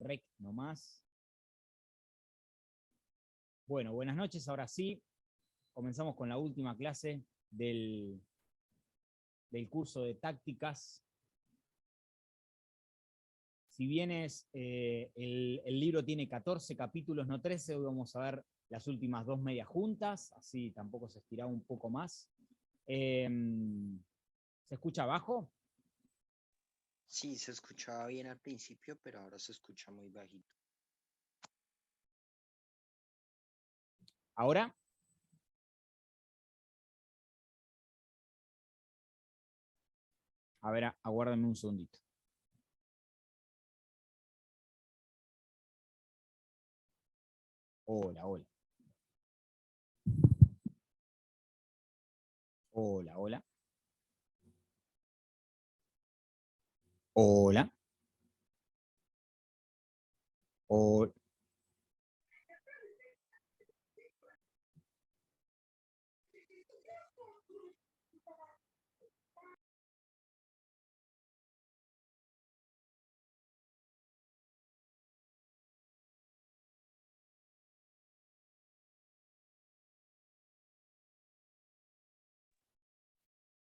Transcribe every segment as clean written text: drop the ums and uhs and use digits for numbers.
Rec nomás. Bueno, buenas noches, ahora sí. Comenzamos con la última clase del curso de tácticas. Si bien el libro tiene 14 capítulos, no 13, hoy vamos a ver las últimas 2 medias juntas, así tampoco se estiraba un poco más. ¿Se escucha bajo? Sí, se escuchaba bien al principio, pero ahora se escucha muy bajito. ¿Ahora? A ver, aguárdenme un segundito. Hola, hola. Hola, hola. Hola. Hola.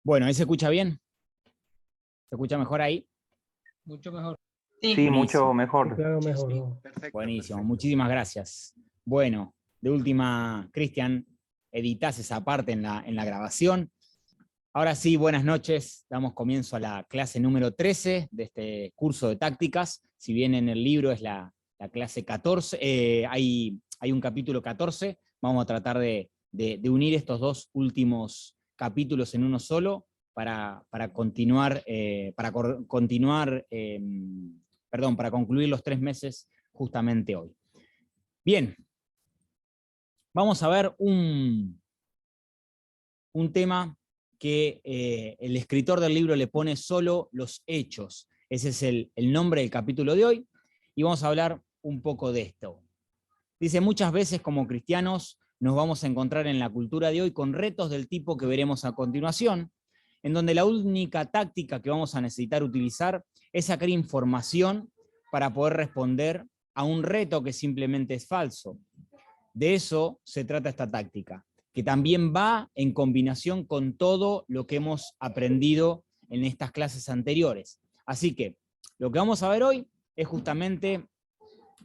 Bueno, ¿ahí se escucha bien? ¿Se escucha mejor ahí? Mucho mejor. Sí, mucho mejor. Claro, mejor. Sí, perfecto. Buenísimo, perfecto. muchísimas gracias. Bueno, de última, Cristian, editás esa parte en la grabación. Ahora sí, buenas noches. Damos comienzo a la clase número 13 de este curso de tácticas. Si bien en el libro es la clase 14, hay un capítulo 14, vamos a tratar de unir estos dos últimos capítulos en uno solo para continuar, para concluir los 3 meses justamente hoy. Bien, vamos a ver un tema que el escritor del libro le pone solo los hechos. Ese es el nombre del capítulo de hoy, y vamos a hablar un poco de esto. Dice, muchas veces como cristianos nos vamos a encontrar en la cultura de hoy con retos del tipo que veremos a continuación, en donde la única táctica que vamos a necesitar utilizar es sacar información para poder responder a un reto que simplemente es falso. De eso se trata esta táctica, que también va en combinación con todo lo que hemos aprendido en estas clases anteriores. Así que lo que vamos a ver hoy es justamente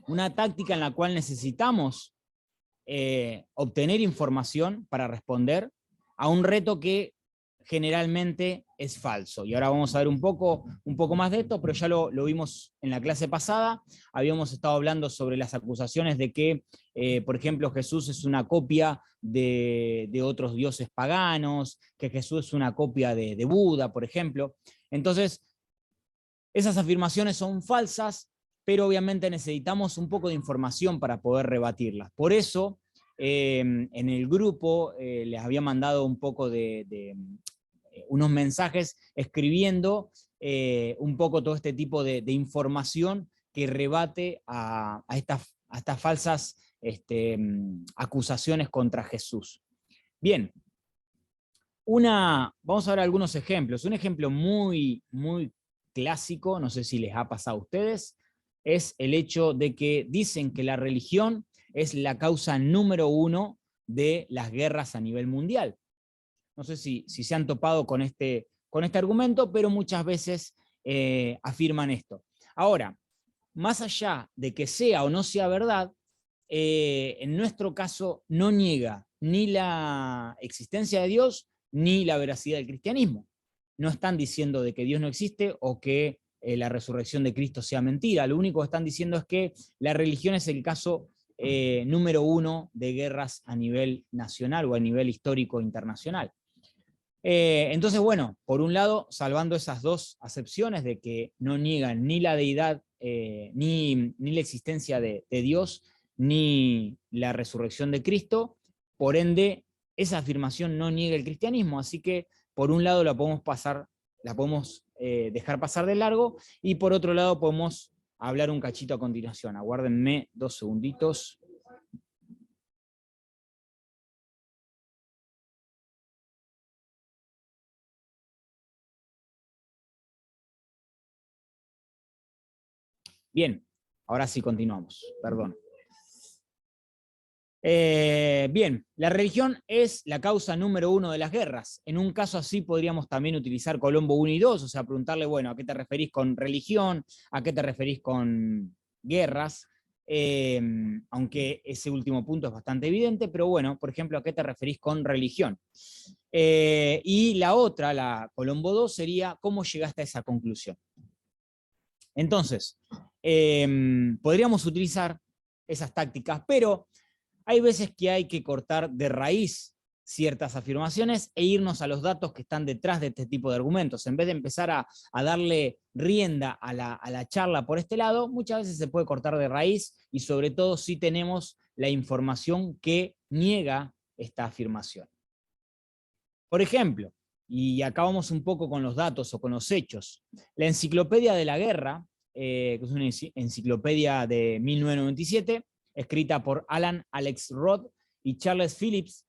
una táctica en la cual necesitamos obtener información para responder a un reto que generalmente es falso. Y ahora vamos a ver un poco más de esto, pero ya lo vimos en la clase pasada. Habíamos estado hablando sobre las acusaciones de que, por ejemplo, Jesús es una copia de otros dioses paganos, que Jesús es una copia de Buda, por ejemplo. Entonces, esas afirmaciones son falsas, pero obviamente necesitamos un poco de información para poder rebatirlas. Por eso, en el grupo les había mandado un poco de unos mensajes escribiendo un poco todo este tipo de información que rebate a estas falsas acusaciones contra Jesús. Bien, vamos a ver algunos ejemplos. Un ejemplo muy, muy clásico, no sé si les ha pasado a ustedes, es el hecho de que dicen que la religión es la causa número 1 de las guerras a nivel mundial. No sé si se han topado con este argumento, pero muchas veces afirman esto. Ahora, más allá de que sea o no sea verdad, en nuestro caso no niega ni la existencia de Dios ni la veracidad del cristianismo. No están diciendo de que Dios no existe o que la resurrección de Cristo sea mentira. Lo único que están diciendo es que la religión es el caso número 1 de guerras a nivel nacional o a nivel histórico internacional. Entonces, bueno, por un lado, salvando esas dos acepciones de que no niegan ni la deidad, ni la existencia de Dios, ni la resurrección de Cristo, por ende, esa afirmación no niega el cristianismo, así que por un lado la podemos dejar pasar de largo, y por otro lado podemos hablar un cachito a continuación. Aguárdenme 2 segunditos. Bien, Ahora sí continuamos, perdón. Bien, la religión es la causa número 1 de las guerras. En un caso así podríamos también utilizar Colombo 1 y 2, o sea, preguntarle, bueno, ¿a qué te referís con religión? ¿A qué te referís con guerras? Aunque ese último punto es bastante evidente, pero bueno, por ejemplo, ¿a qué te referís con religión? Y la otra, la Colombo 2, sería ¿cómo llegaste a esa conclusión? Entonces, podríamos utilizar esas tácticas, pero hay veces que hay que cortar de raíz ciertas afirmaciones e irnos a los datos que están detrás de este tipo de argumentos. En vez de empezar a darle rienda a la charla por este lado, muchas veces se puede cortar de raíz y sobre todo si tenemos la información que niega esta afirmación. Por ejemplo, y acá vamos un poco con los datos o con los hechos, la Enciclopedia de la Guerra, que es una enciclopedia de 1997, escrita por Alan Alex Roth y Charles Phillips,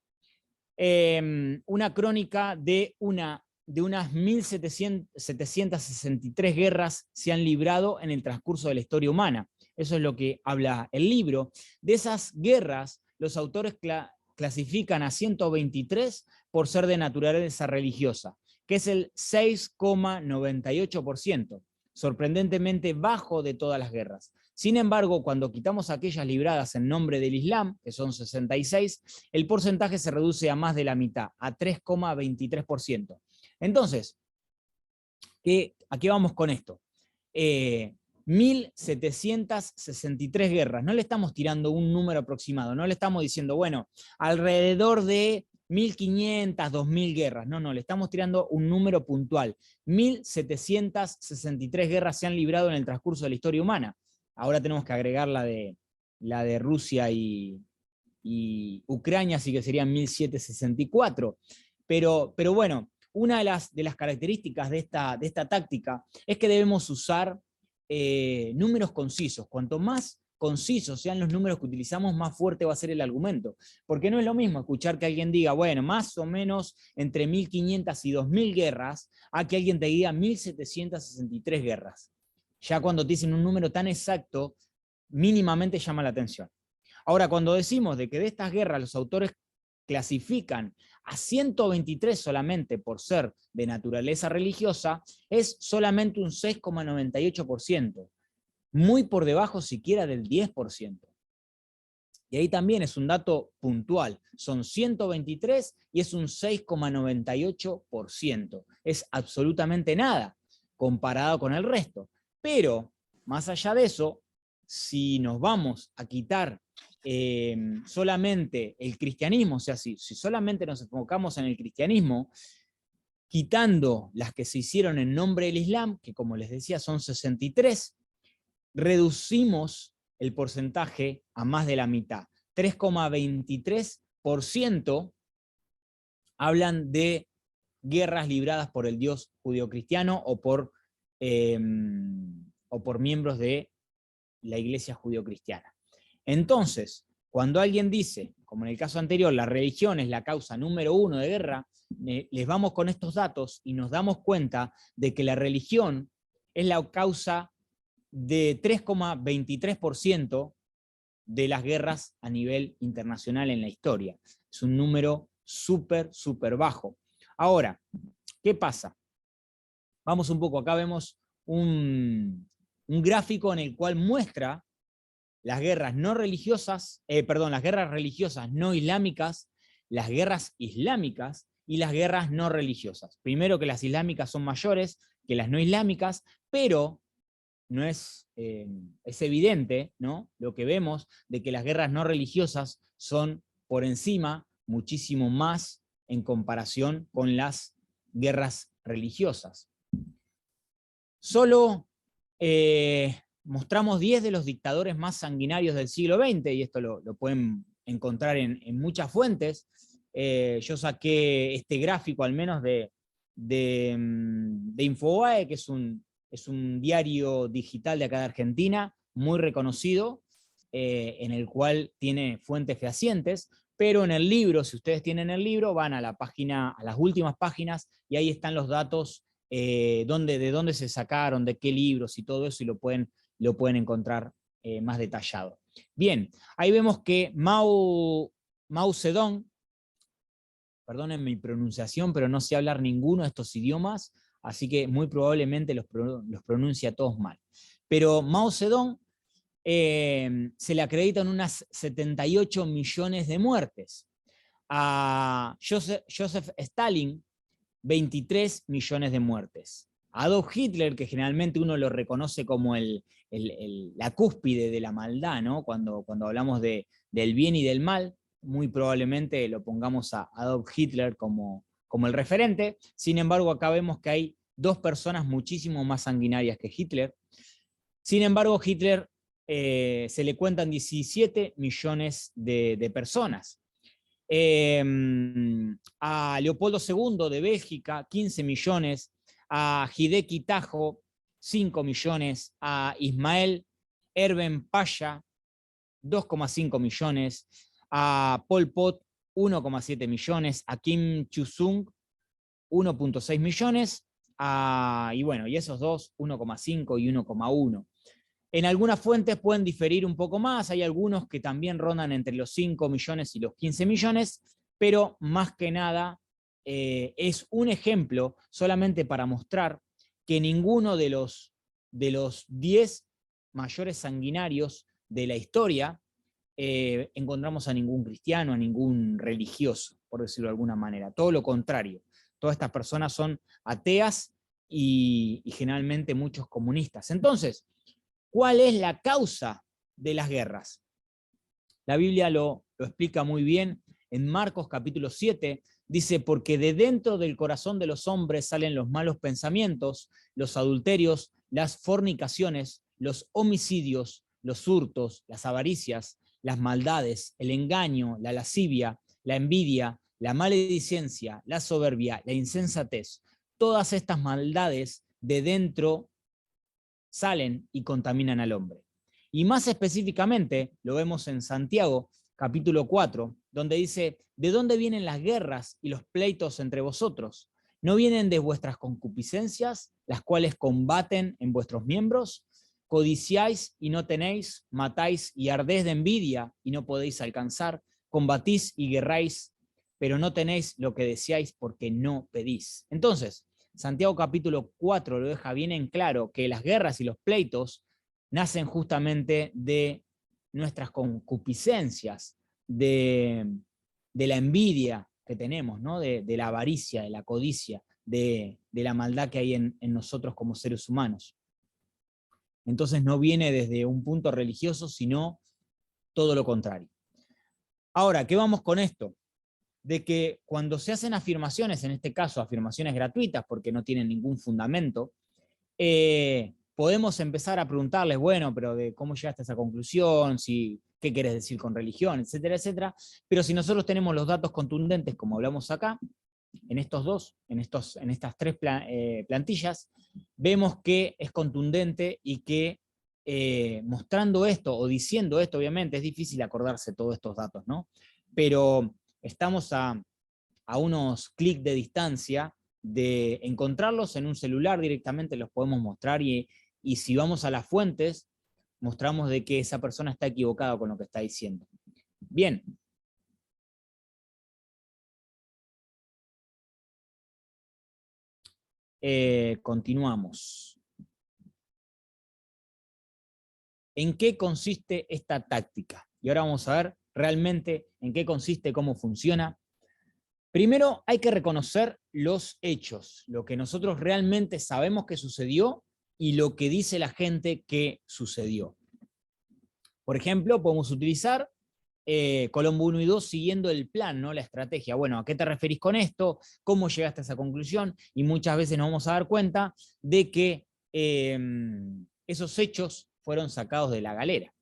una crónica de unas 1763 guerras se han librado en el transcurso de la historia humana. Eso es lo que habla el libro. De esas guerras, los autores clasifican a 123 por ser de naturaleza religiosa, que es el 6,98%, sorprendentemente bajo de todas las guerras. Sin embargo, cuando quitamos aquellas libradas en nombre del Islam, que son 66, el porcentaje se reduce a más de la mitad, a 3,23%. Entonces, ¿a qué vamos con esto? 1763 guerras. No le estamos tirando un número aproximado, no le estamos diciendo, bueno, alrededor de 1500, 2000 guerras. No, le estamos tirando un número puntual. 1763 guerras se han librado en el transcurso de la historia humana. Ahora tenemos que agregar la de Rusia y Ucrania, así que serían 1764. Pero bueno, una de las características de esta táctica es que debemos usar números concisos. Cuanto más concisos sean los números que utilizamos, más fuerte va a ser el argumento. Porque no es lo mismo escuchar que alguien diga, bueno, más o menos entre 1500 y 2000 guerras, a que alguien te diga 1763 guerras. Ya cuando te dicen un número tan exacto, mínimamente llama la atención. Ahora, cuando decimos de que de estas guerras los autores clasifican a 123 solamente por ser de naturaleza religiosa, es solamente un 6,98%, muy por debajo siquiera del 10%. Y ahí también es un dato puntual, son 123 y es un 6,98%. Es absolutamente nada comparado con el resto. Pero, más allá de eso, si nos vamos a quitar solamente el cristianismo, o sea, si solamente nos enfocamos en el cristianismo, quitando las que se hicieron en nombre del Islam, que como les decía son 63, reducimos el porcentaje a más de la mitad. 3,23% hablan de guerras libradas por el Dios judeocristiano o por miembros de la iglesia judeocristiana. Entonces, cuando alguien dice, como en el caso anterior, la religión es la causa número 1 de guerra, les vamos con estos datos y nos damos cuenta de que la religión es la causa de 3,23% de las guerras a nivel internacional en la historia. Es un número súper bajo. Ahora, ¿qué pasa? Vamos un poco, acá vemos un gráfico en el cual muestra las guerras no religiosas, las guerras religiosas no islámicas, las guerras islámicas y las guerras no religiosas. Primero que las islámicas son mayores que las no islámicas, pero no es evidente, ¿no?, lo que vemos de que las guerras no religiosas son por encima muchísimo más en comparación con las guerras religiosas. Solo mostramos 10 de los dictadores más sanguinarios del siglo XX, y esto lo pueden encontrar en muchas fuentes. Yo saqué este gráfico al menos de Infobae, que es un diario digital de acá de Argentina, muy reconocido, en el cual tiene fuentes fehacientes, pero en el libro, si ustedes tienen el libro, van a la página, a las últimas páginas, y ahí están los datos de dónde se sacaron, de qué libros y todo eso, y lo pueden encontrar más detallado. Bien, ahí vemos que Mao Zedong, perdonen mi pronunciación, pero no sé hablar ninguno de estos idiomas, así que muy probablemente los pronuncia todos mal. Pero Mao Zedong se le acreditan unas 78 millones de muertes. A Joseph Stalin, 23 millones de muertes. A Adolf Hitler, que generalmente uno lo reconoce como la cúspide de la maldad, ¿no? Cuando hablamos del bien y del mal, muy probablemente lo pongamos a Adolf Hitler como el referente. Sin embargo, acá vemos que hay dos personas muchísimo más sanguinarias que Hitler. Sin embargo, Hitler se le cuentan 17 millones de personas. A Leopoldo II de Bélgica, 15 millones, a Hideki Tajo, 5 millones, a Ismael Erben Pasha, 2,5 millones, a Pol Pot, 1,7 millones, a Kim Chusung, 1,6 millones, y bueno, y esos dos, 1,5 y 1,1. En algunas fuentes pueden diferir un poco más, hay algunos que también rondan entre los 5 millones y los 15 millones, pero más que nada es un ejemplo solamente para mostrar que ninguno de los 10 mayores sanguinarios de la historia encontramos a ningún cristiano, a ningún religioso, por decirlo de alguna manera. Todo lo contrario, todas estas personas son ateas y generalmente muchos comunistas. Entonces, ¿cuál es la causa de las guerras? La Biblia lo explica muy bien en Marcos capítulo 7, dice, porque de dentro del corazón de los hombres salen los malos pensamientos, los adulterios, las fornicaciones, los homicidios, los hurtos, las avaricias, las maldades, el engaño, la lascivia, la envidia, la maledicencia, la soberbia, la insensatez. Todas estas maldades de dentro salen y contaminan al hombre. Y más específicamente, lo vemos en Santiago, capítulo 4, donde dice, ¿de dónde vienen las guerras y los pleitos entre vosotros? ¿No vienen de vuestras concupiscencias, las cuales combaten en vuestros miembros? Codiciáis y no tenéis, matáis y ardéis de envidia y no podéis alcanzar, combatís y guerráis, pero no tenéis lo que deseáis porque no pedís. Entonces, Santiago capítulo 4 lo deja bien en claro, que las guerras y los pleitos nacen justamente de nuestras concupiscencias, de la envidia que tenemos, ¿no? de la avaricia, de la codicia, de la maldad que hay en nosotros como seres humanos. Entonces no viene desde un punto religioso, sino todo lo contrario. Ahora, ¿qué vamos con esto? De que cuando se hacen afirmaciones, en este caso afirmaciones gratuitas porque no tienen ningún fundamento, podemos empezar a preguntarles, bueno, pero de cómo llegaste a esa conclusión, qué querés decir con religión, etcétera, etcétera. Pero si nosotros tenemos los datos contundentes, como hablamos acá, en estas tres plantillas, vemos que es contundente y que mostrando esto o diciendo esto, obviamente, es difícil acordarse todos estos datos, ¿no? Pero estamos a unos clics de distancia de encontrarlos en un celular directamente, los podemos mostrar y si vamos a las fuentes, mostramos de que esa persona está equivocada con lo que está diciendo. Bien. Continuamos. ¿En qué consiste esta táctica? Y ahora vamos a ver realmente en qué consiste, cómo funciona. Primero hay que reconocer los hechos, lo que nosotros realmente sabemos que sucedió y lo que dice la gente que sucedió. Por ejemplo, podemos utilizar Colombo 1 y 2 siguiendo el plan, ¿no? La estrategia. Bueno, ¿a qué te referís con esto? ¿Cómo llegaste a esa conclusión? Y muchas veces nos vamos a dar cuenta de que esos hechos fueron sacados de la galera.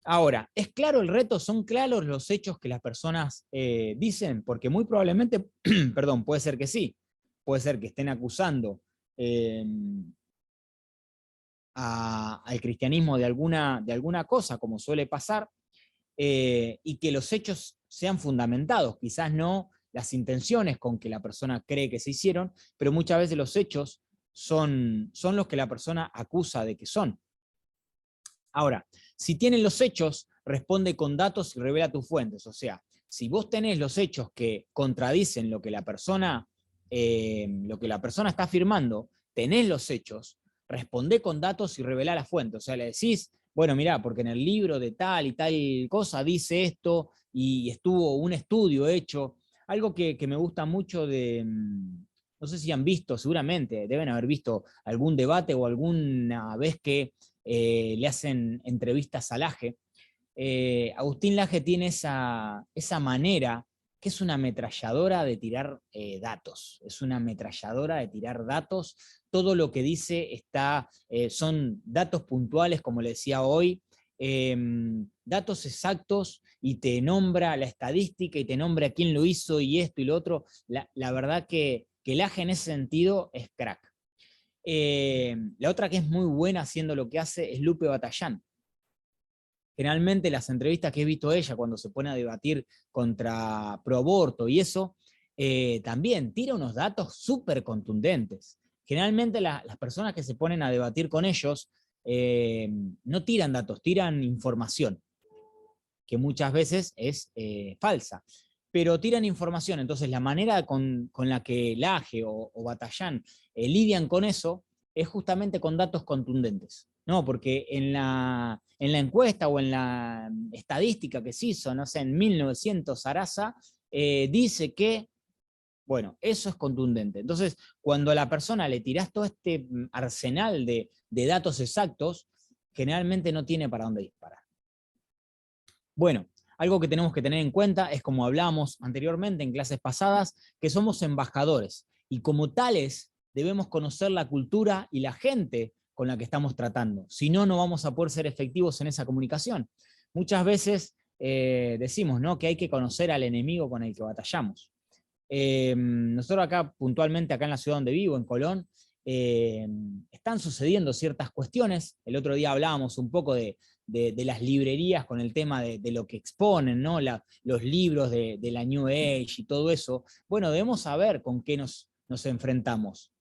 Ahora, ¿es claro el reto? ¿Son claros los hechos que las personas dicen? Porque muy probablemente, perdón, puede ser que sí. Puede ser que estén acusando al cristianismo de alguna cosa, como suele pasar, y que los hechos sean fundamentados, quizás no las intenciones con que la persona cree que se hicieron, pero muchas veces los hechos son los que la persona acusa de que son. Ahora, si tienen los hechos, responde con datos y revela tus fuentes. O sea, si vos tenés los hechos que contradicen lo que la persona está afirmando, tenés los hechos, responde con datos y revela la fuente. O sea, le decís, bueno, mirá, porque en el libro de tal y tal cosa dice esto, y estuvo un estudio hecho. Algo que me gusta mucho no sé si han visto, seguramente deben haber visto algún debate o alguna vez que le hacen entrevistas a Laje. Agustín Laje tiene esa manera, que es una ametralladora de tirar datos. Es una ametralladora de tirar datos. Todo lo que dice son datos puntuales, como le decía hoy, datos exactos, y te nombra la estadística y te nombra quién lo hizo y esto y lo otro. La verdad que Laje en ese sentido es crack. La otra que es muy buena haciendo lo que hace es Lupe Batallán. Generalmente las entrevistas que he visto ella cuando se pone a debatir contra proaborto y eso, también tira unos datos súper contundentes. Generalmente las personas que se ponen a debatir con ellos no tiran datos, tiran información, que muchas veces es falsa, pero tiran información. Entonces la manera con la que Laje o Batallán lidian con eso es justamente con datos contundentes, ¿no? Porque en la encuesta o en la estadística que se hizo, no sé, en 1900 Sarasa, dice que, bueno, eso es contundente. Entonces, cuando a la persona le tirás todo este arsenal de datos exactos, generalmente no tiene para dónde disparar. Bueno, algo que tenemos que tener en cuenta es, como hablábamos anteriormente en clases pasadas, que somos embajadores, y como tales debemos conocer la cultura y la gente con la que estamos tratando. Si no, no vamos a poder ser efectivos en esa comunicación. Muchas veces decimos, ¿no?, que hay que conocer al enemigo con el que batallamos. Nosotros acá, puntualmente acá en la ciudad donde vivo, en Colón, están sucediendo ciertas cuestiones. El otro día hablábamos un poco de las librerías con el tema de lo que exponen, ¿no? Los libros de la New Age y todo eso. Bueno, debemos saber con qué nos enfrentamos.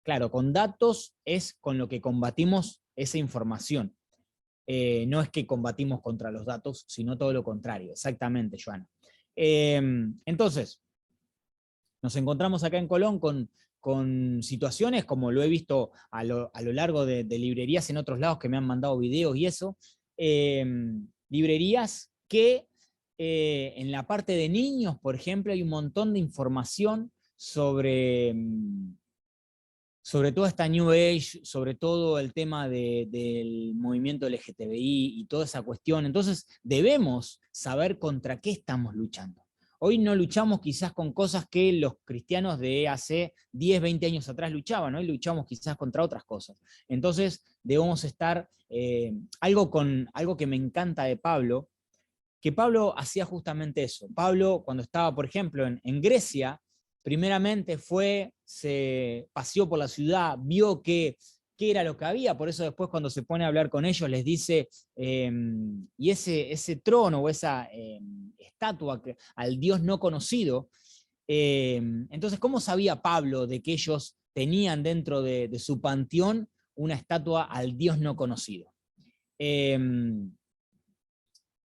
Claro, con datos es con lo que combatimos esa información. No es que combatimos contra los datos, sino todo lo contrario. Exactamente, Joana. Entonces, nos encontramos acá en Colón con situaciones, como lo he visto a lo largo de librerías en otros lados que me han mandado videos y eso, librerías que en la parte de niños, por ejemplo, hay un montón de información sobre toda esta New Age, sobre todo el tema del movimiento LGTBI y toda esa cuestión. Entonces debemos saber contra qué estamos luchando. Hoy no luchamos quizás con cosas que los cristianos de hace 10, 20 años atrás luchaban, hoy luchamos quizás contra otras cosas. Entonces debemos estar, algo que me encanta de Pablo, que Pablo hacía justamente eso. Pablo, cuando estaba, por ejemplo, en Grecia, primeramente se paseó por la ciudad, vio qué era lo que había, por eso después cuando se pone a hablar con ellos les dice, y ese trono o esa estatua al Dios no conocido, entonces, ¿cómo sabía Pablo de que ellos tenían dentro de su panteón una estatua al Dios no conocido?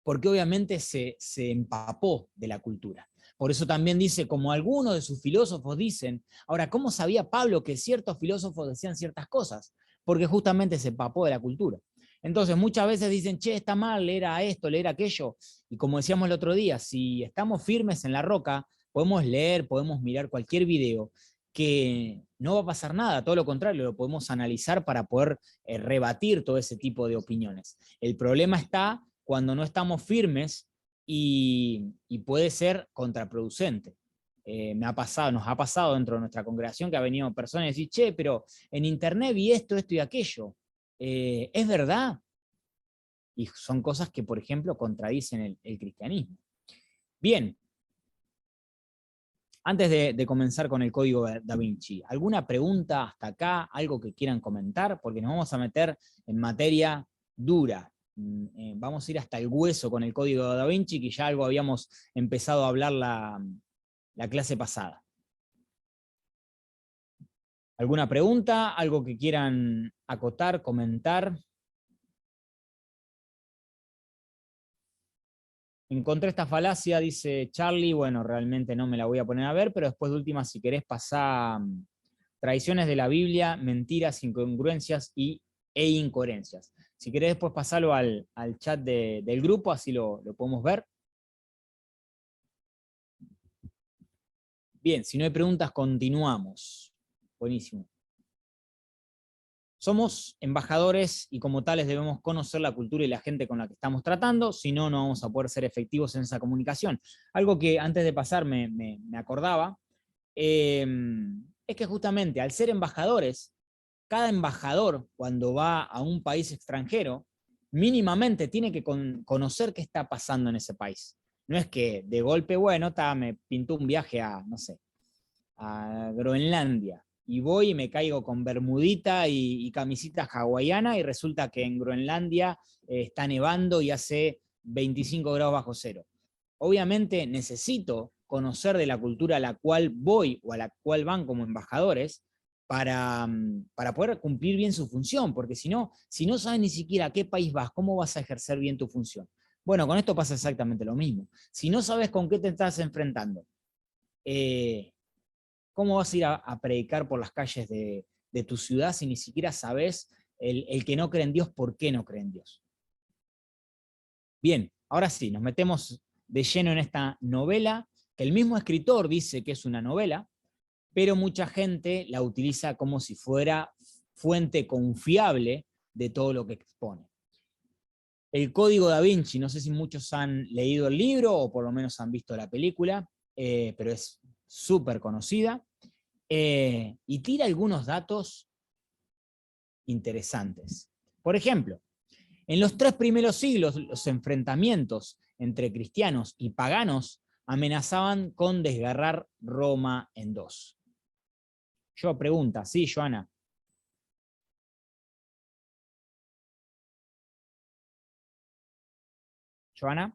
Porque obviamente se empapó de la cultura. Por eso también dice, como algunos de sus filósofos dicen. Ahora, ¿cómo sabía Pablo que ciertos filósofos decían ciertas cosas? Porque justamente se empapó de la cultura. Entonces, muchas veces dicen, che, está mal leer a esto, leer a aquello. Y como decíamos el otro día, si estamos firmes en la roca, podemos leer, podemos mirar cualquier video, que no va a pasar nada, todo lo contrario, lo podemos analizar para poder rebatir todo ese tipo de opiniones. El problema está cuando no estamos firmes y puede ser contraproducente. Nos ha pasado dentro de nuestra congregación que ha venido personas y decir, che, pero en internet vi esto y aquello. ¿Es verdad? Y son cosas que, por ejemplo, contradicen el cristianismo. Bien. Antes de comenzar con el código Da Vinci, ¿alguna pregunta hasta acá? ¿Algo que quieran comentar? Porque nos vamos a meter en materia dura. Vamos a ir hasta el hueso con el código Da Vinci, que ya algo habíamos empezado a hablar la clase pasada. ¿Alguna pregunta? ¿Algo que quieran acotar, comentar? Encontré esta falacia, dice Charlie, bueno, realmente no me la voy a poner a ver, pero después de última, si querés pasar tradiciones de la Biblia, mentiras, incongruencias e incoherencias. Si querés después pasarlo al chat del grupo, así lo podemos ver. Bien, si no hay preguntas, continuamos. Buenísimo. Somos embajadores y como tales debemos conocer la cultura y la gente con la que estamos tratando, si no, no vamos a poder ser efectivos en esa comunicación. Algo que antes de pasar me acordaba, es que justamente al ser embajadores, cada embajador cuando va a un país extranjero, mínimamente tiene que conocer qué está pasando en ese país. No es que de golpe, bueno, me pintó un viaje a, no sé, a Groenlandia, y voy y me caigo con bermudita y camisita hawaiana, y resulta que en Groenlandia está nevando y hace 25 grados bajo cero. Obviamente necesito conocer de la cultura a la cual voy o a la cual van como embajadores para poder cumplir bien su función, porque si no sabes ni siquiera a qué país vas, ¿cómo vas a ejercer bien tu función? Bueno, con esto pasa exactamente lo mismo. Si no sabes con qué te estás enfrentando, ¿cómo vas a ir a predicar por las calles de tu ciudad si ni siquiera sabes el que no cree en Dios, por qué no cree en Dios? Bien, ahora sí, nos metemos de lleno en esta novela, que el mismo escritor dice que es una novela, pero mucha gente la utiliza como si fuera fuente confiable de todo lo que expone. El Código Da Vinci, no sé si muchos han leído el libro o por lo menos han visto la película, pero es súper conocida, y tira algunos datos interesantes. Por ejemplo, en los 3 primeros siglos, los enfrentamientos entre cristianos y paganos amenazaban con desgarrar Roma en 2. Yo pregunta, ¿sí, Joana? ¿Joana?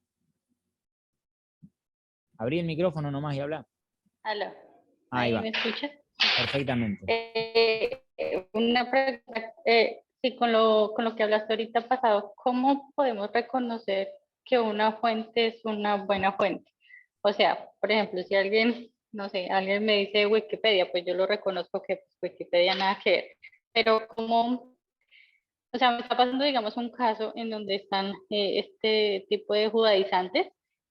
Abrí el micrófono nomás y habla. Aló, Ahí ¿ahí va. me escuchas? Perfectamente. Una pregunta, sí, con lo que hablaste ahorita pasado, ¿cómo podemos reconocer que una fuente es una buena fuente? O sea, por ejemplo, si alguien, no sé, alguien me dice Wikipedia, pues yo lo reconozco que pues, Wikipedia nada que ver, pero ¿cómo? O sea, me está pasando, digamos, un caso en donde están este tipo de judaizantes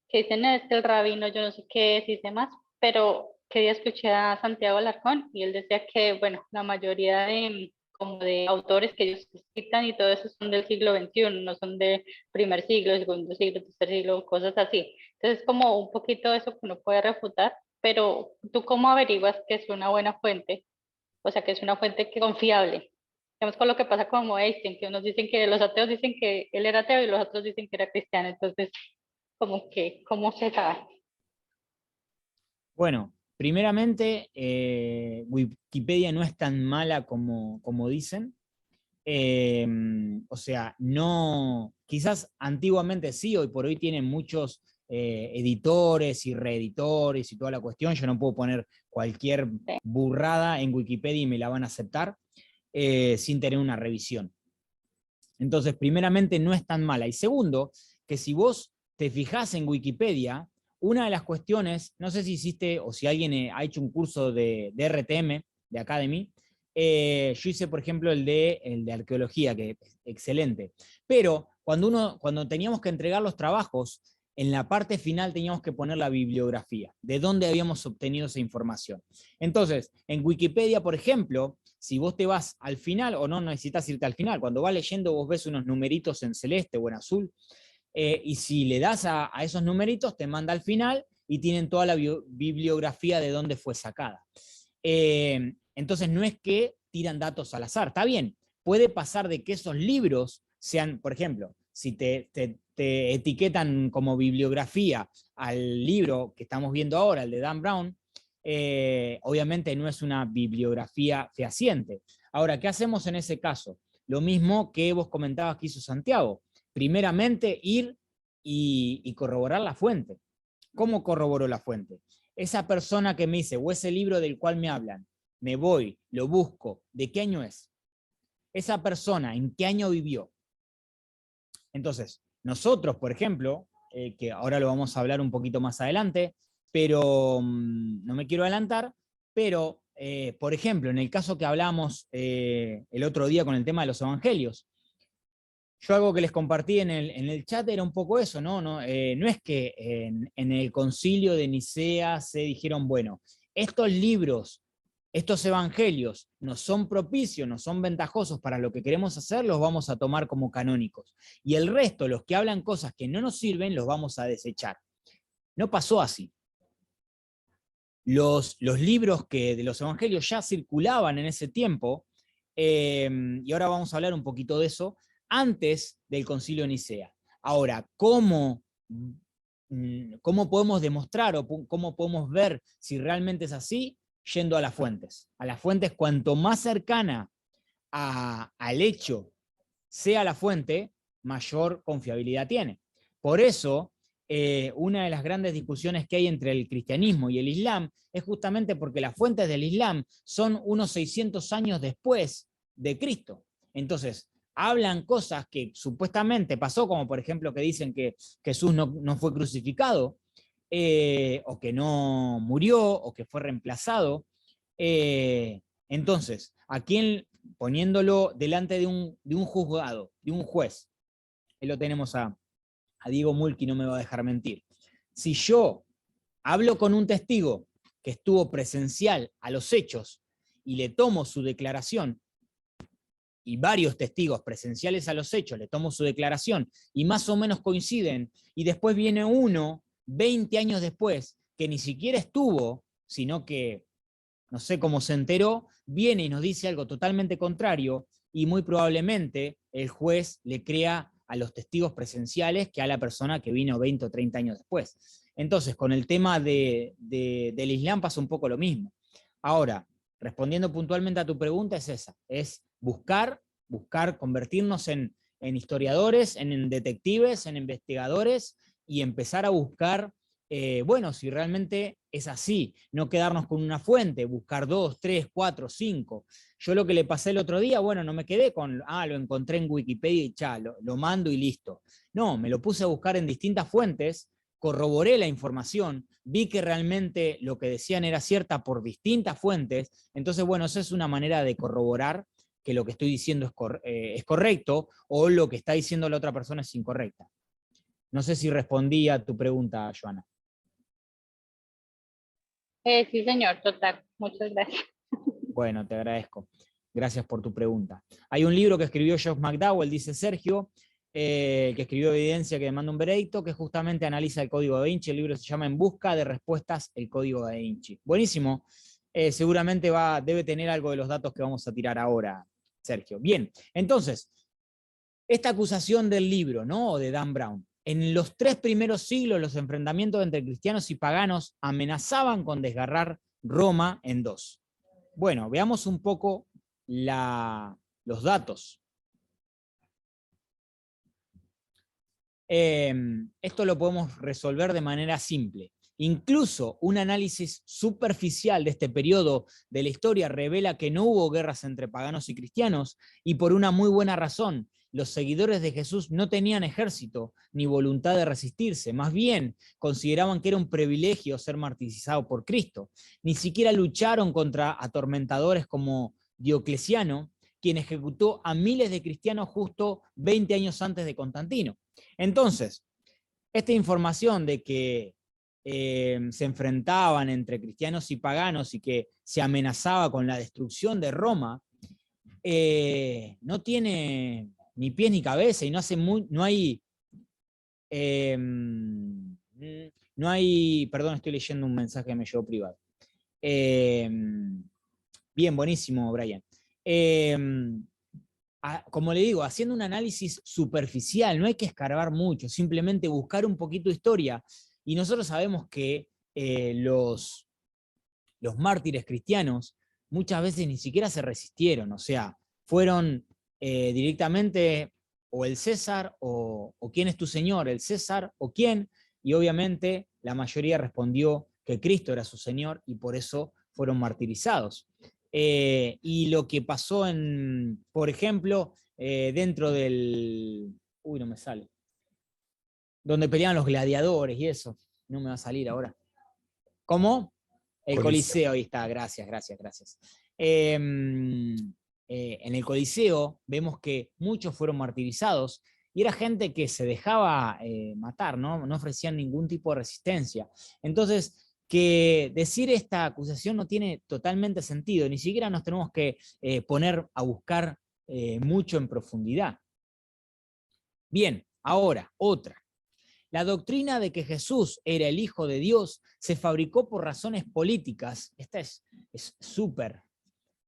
que dicen, "No, es que el rabino, yo no sé qué es y demás", pero que día escuché a Santiago Alarcón y él decía que, bueno, la mayoría de, como de autores que ellos citan y todo eso son del siglo XXI, no son de primer siglo, segundo siglo, tercer siglo, cosas así. Entonces, como un poquito eso que uno puede refutar, pero ¿tú cómo averiguas que es una buena fuente? O sea, que es una fuente que confiable. Digamos con lo que pasa con Einstein, que unos dicen que los ateos dicen que él era ateo y los otros dicen que era cristiano. Entonces, como que, ¿cómo se sabe? Bueno, primeramente, Wikipedia no es tan mala como dicen. O sea, no, quizás antiguamente sí, hoy por hoy tienen muchos editores y reeditores y toda la cuestión. Yo no puedo poner cualquier burrada en Wikipedia y me la van a aceptar sin tener una revisión. Entonces, primeramente, no es tan mala. Y segundo, que si vos te fijás en Wikipedia, una de las cuestiones, no sé si hiciste o si alguien ha hecho un curso de RTM, de Academy, yo hice, por ejemplo, el de arqueología, que es excelente. Pero cuando teníamos que entregar los trabajos, en la parte final teníamos que poner la bibliografía, de dónde habíamos obtenido esa información. Entonces, en Wikipedia, por ejemplo, si vos te vas al final, o no necesitas irte al final, cuando vas leyendo vos ves unos numeritos en celeste o en azul, y si le das a esos numeritos, te manda al final y tienen toda la bibliografía de dónde fue sacada. Entonces no es que tiran datos al azar, está bien, puede pasar de que esos libros sean, por ejemplo, si te etiquetan como bibliografía al libro que estamos viendo ahora, el de Dan Brown, obviamente no es una bibliografía fehaciente. Ahora, ¿qué hacemos en ese caso? Lo mismo que vos comentabas que hizo Santiago. Primeramente, ir y corroborar la fuente. ¿Cómo corroboró la fuente? Esa persona que me dice, o ese libro del cual me hablan, me voy, lo busco, ¿de qué año es? Esa persona, ¿en qué año vivió? Entonces, nosotros, por ejemplo, que ahora lo vamos a hablar un poquito más adelante, pero no me quiero adelantar, pero, por ejemplo, en el caso que hablamos el otro día con el tema de los evangelios, yo algo que les compartí en el chat era un poco eso, ¿no? No es que en el concilio de Nicea se dijeron, bueno, estos libros, estos evangelios nos son propicios, nos son ventajosos para lo que queremos hacer, los vamos a tomar como canónicos. Y el resto, los que hablan cosas que no nos sirven, los vamos a desechar. No pasó así. Los libros que de los evangelios ya circulaban en ese tiempo, y ahora vamos a hablar un poquito de eso, antes del concilio de Nicea. Ahora, ¿cómo podemos demostrar o cómo podemos ver si realmente es así? Yendo a las fuentes. A las fuentes, cuanto más cercana al hecho sea la fuente, mayor confiabilidad tiene. Por eso, una de las grandes discusiones que hay entre el cristianismo y el islam es justamente porque las fuentes del islam son unos 600 años después de Cristo. Entonces, hablan cosas que supuestamente pasó, como por ejemplo que dicen que Jesús no fue crucificado, o que no murió, o que fue reemplazado. Entonces, poniéndolo delante de un juzgado, de un juez, ahí lo tenemos a Diego Mulki, no me va a dejar mentir. Si yo hablo con un testigo que estuvo presencial a los hechos y le tomo su declaración, y varios testigos presenciales a los hechos le tomo su declaración y más o menos coinciden, y después viene uno 20 años después que ni siquiera estuvo, sino que no sé cómo se enteró, viene y nos dice algo totalmente contrario, y muy probablemente el juez le crea a los testigos presenciales que a la persona que vino 20 o 30 años después. Entonces, con el tema del Islam pasa un poco lo mismo. Ahora, respondiendo puntualmente a tu pregunta, es esa, es buscar, convertirnos en historiadores, en detectives, en investigadores, y empezar a buscar, bueno, si realmente es así, no quedarnos con una fuente, buscar 2, 3, 4, 5. Yo lo que le pasé el otro día, bueno, no me quedé con, lo encontré en Wikipedia y ya, lo mando y listo. No, me lo puse a buscar en distintas fuentes, corroboré la información, vi que realmente lo que decían era cierta por distintas fuentes. Entonces, bueno, esa es una manera de corroborar que lo que estoy diciendo es correcto, o lo que está diciendo la otra persona es incorrecta. No sé si respondí a tu pregunta, Joana. Sí, señor, total. Muchas gracias. Bueno, te agradezco. Gracias por tu pregunta. Hay un libro que escribió Josh McDowell, dice Sergio, que escribió Evidencia que demanda un veredicto, que justamente analiza el código da Vinci. El libro se llama En busca de respuestas, el código da Vinci. Buenísimo. Seguramente debe tener algo de los datos que vamos a tirar ahora, Sergio. Bien, entonces, esta acusación del libro, ¿no? De Dan Brown. En los 3 primeros siglos, los enfrentamientos entre cristianos y paganos amenazaban con desgarrar Roma en 2. Bueno, veamos un poco los datos. Esto lo podemos resolver de manera simple. Incluso un análisis superficial de este periodo de la historia revela que no hubo guerras entre paganos y cristianos, y por una muy buena razón. Los seguidores de Jesús no tenían ejército ni voluntad de resistirse, más bien consideraban que era un privilegio ser martirizado por Cristo. Ni siquiera lucharon contra atormentadores como Diocleciano, quien ejecutó a miles de cristianos justo 20 años antes de Constantino. Entonces, esta información de que se enfrentaban entre cristianos y paganos y que se amenazaba con la destrucción de Roma, no tiene ni pies ni cabeza, y no hay, perdón, estoy leyendo un mensaje que me llegó privado. Bien, buenísimo, Brian. Como le digo, haciendo un análisis superficial, no hay que escarbar mucho, simplemente buscar un poquito de historia. Y nosotros sabemos que los mártires cristianos muchas veces ni siquiera se resistieron, o sea, fueron directamente o el César o quién es tu señor, el César o quién, y obviamente la mayoría respondió que Cristo era su señor y por eso fueron martirizados. y lo que pasó por ejemplo, dentro del... Uy, no me sale. Donde peleaban los gladiadores y eso. No me va a salir ahora. ¿Cómo? El Coliseo, ahí está, gracias. En el Coliseo vemos que muchos fueron martirizados y era gente que se dejaba matar, ¿no? No ofrecían ningún tipo de resistencia. Entonces, que decir esta acusación no tiene totalmente sentido, ni siquiera nos tenemos que poner a buscar mucho en profundidad. Bien, ahora, otra. La doctrina de que Jesús era el Hijo de Dios se fabricó por razones políticas. Esta es súper.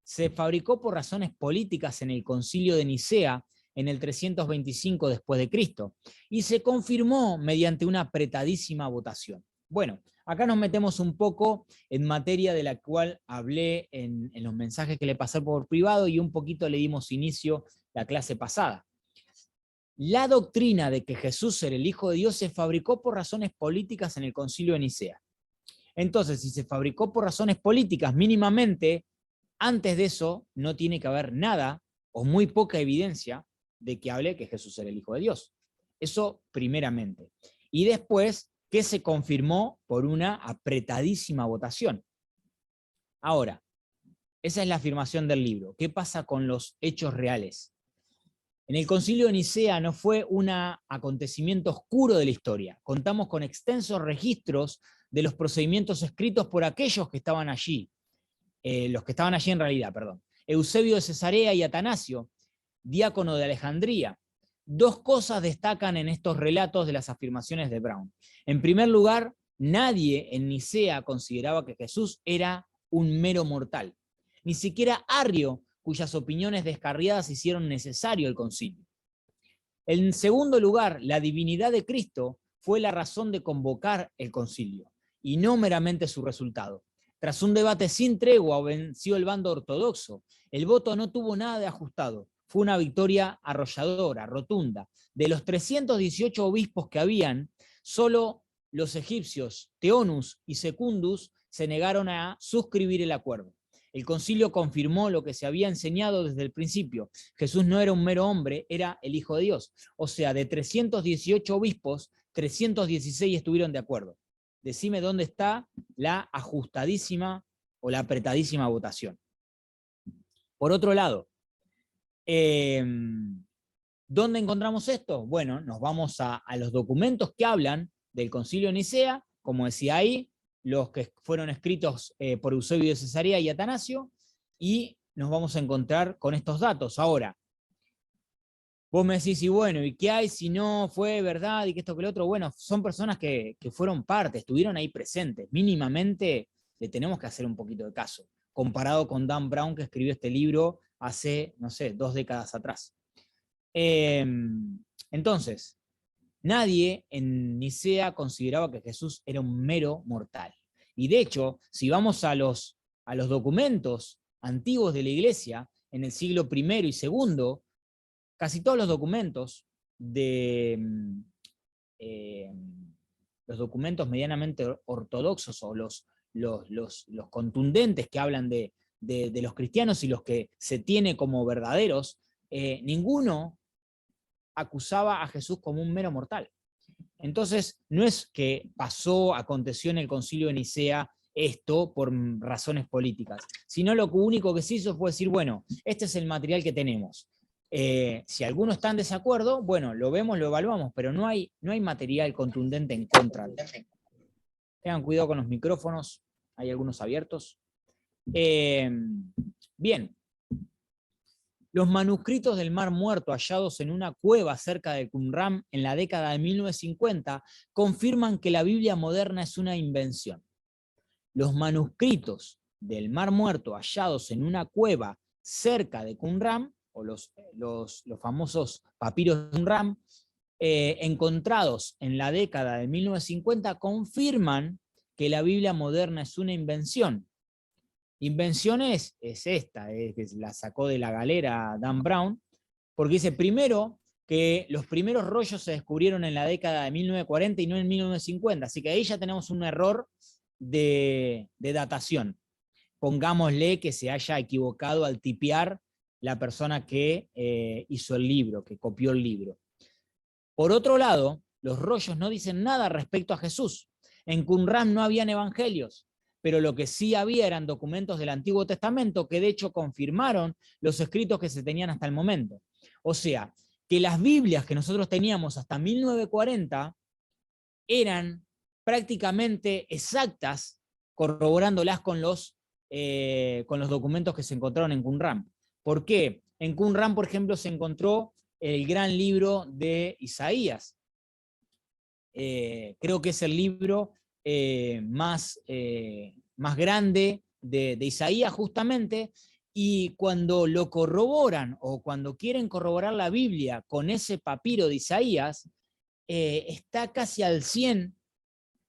Se fabricó por razones políticas en el Concilio de Nicea en el 325 después de Cristo y se confirmó mediante una apretadísima votación. Bueno, acá nos metemos un poco en materia de la cual hablé en los mensajes que le pasé por privado y un poquito le dimos inicio la clase pasada. La doctrina de que Jesús era el Hijo de Dios se fabricó por razones políticas en el Concilio de Nicea. Entonces, si se fabricó por razones políticas mínimamente, antes de eso no tiene que haber nada o muy poca evidencia de que hable que Jesús era el Hijo de Dios. Eso primeramente. Y después que se confirmó por una apretadísima votación. Ahora, esa es la afirmación del libro. ¿Qué pasa con los hechos reales? En el Concilio de Nicea no fue un acontecimiento oscuro de la historia. Contamos con extensos registros de los procedimientos escritos por aquellos que estaban allí. Los que estaban allí en realidad, perdón. Eusebio de Cesarea y Atanasio, diácono de Alejandría. Dos cosas destacan en estos relatos de las afirmaciones de Brown. En primer lugar, nadie en Nicea consideraba que Jesús era un mero mortal. Ni siquiera Arrio, cuyas opiniones descarriadas hicieron necesario el concilio. En segundo lugar, la divinidad de Cristo fue la razón de convocar el concilio, y no meramente su resultado. Tras un debate sin tregua venció el bando ortodoxo. El voto no tuvo nada de ajustado. Fue una victoria arrolladora, rotunda. De los 318 obispos que habían, solo los egipcios Teonus y Secundus se negaron a suscribir el acuerdo. El concilio confirmó lo que se había enseñado desde el principio. Jesús no era un mero hombre, era el Hijo de Dios. O sea, de 318 obispos, 316 estuvieron de acuerdo. Decime dónde está la ajustadísima o la apretadísima votación. Por otro lado, ¿dónde encontramos esto? Bueno, nos vamos a los documentos que hablan del Concilio de Nicea, como decía ahí, los que fueron escritos por Eusebio de Cesarea y Atanasio, y nos vamos a encontrar con estos datos. Ahora, vos me decís, y bueno, ¿y qué hay si no fue verdad y que esto que lo otro? Bueno, son personas que fueron parte, estuvieron ahí presentes. Mínimamente le tenemos que hacer un poquito de caso, comparado con Dan Brown, que escribió este libro hace, no sé, 2 décadas atrás. Entonces, nadie en Nicea consideraba que Jesús era un mero mortal. Y de hecho, si vamos a los documentos antiguos de la Iglesia, en el siglo I y II, casi todos los documentos los documentos medianamente ortodoxos o los contundentes que hablan de los cristianos y los que se tiene como verdaderos, ninguno acusaba a Jesús como un mero mortal. Entonces, no es que aconteció en el Concilio de Nicea esto por razones políticas, sino lo único que se hizo fue decir, bueno, este es el material que tenemos. Si algunos están en desacuerdo, bueno, lo vemos, lo evaluamos, pero no hay material contundente en contra. Tengan cuidado con los micrófonos, hay algunos abiertos. Bien. Los manuscritos del Mar Muerto hallados en una cueva cerca de Qumran en la década de 1950 confirman que la Biblia moderna es una invención. Los manuscritos del Mar Muerto hallados en una cueva cerca de Qumran, o los famosos papiros de Qumran, encontrados en la década de 1950, confirman que la Biblia moderna es una invención. Invención es esta, que la sacó de la galera Dan Brown, porque dice primero que los primeros rollos se descubrieron en la década de 1940 y no en 1950, así que ahí ya tenemos un error de datación. pongámosle que se haya equivocado al tipear la persona que hizo el libro, que copió el libro. Por otro lado, los rollos no dicen nada respecto a Jesús. En Qumran no habían evangelios, pero lo que sí había eran documentos del Antiguo Testamento que de hecho confirmaron los escritos que se tenían hasta el momento. O sea, que las Biblias que nosotros teníamos hasta 1940 eran prácticamente exactas, corroborándolas con los documentos que se encontraron en Qumran. ¿Por qué? En Qumran, por ejemplo, se encontró el gran libro de Isaías. Creo que es el libro más grande de Isaías justamente, y cuando lo corroboran o cuando quieren corroborar la Biblia con ese papiro de Isaías, está casi al 100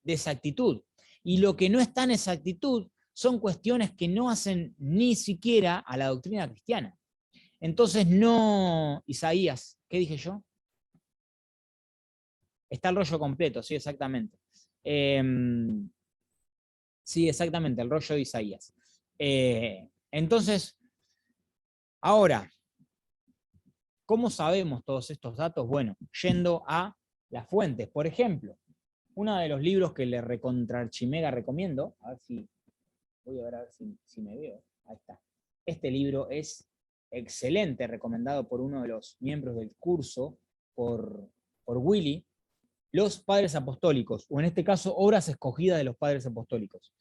de exactitud. Y lo que no está en exactitud son cuestiones que no hacen ni siquiera a la doctrina cristiana. Entonces no, Isaías, ¿qué dije yo? Está el rollo completo, sí, exactamente. Sí, exactamente, el rollo de Isaías. Entonces, ahora, ¿cómo sabemos todos estos datos? Bueno, yendo a las fuentes. Por ejemplo, uno de los libros que le recontrarchimega recomiendo, a ver si, voy a ver si me veo, ahí está. Este libro es excelente, recomendado por uno de los miembros del curso, por Willy, Los Padres Apostólicos, o en este caso, Obras Escogidas de los Padres Apostólicos.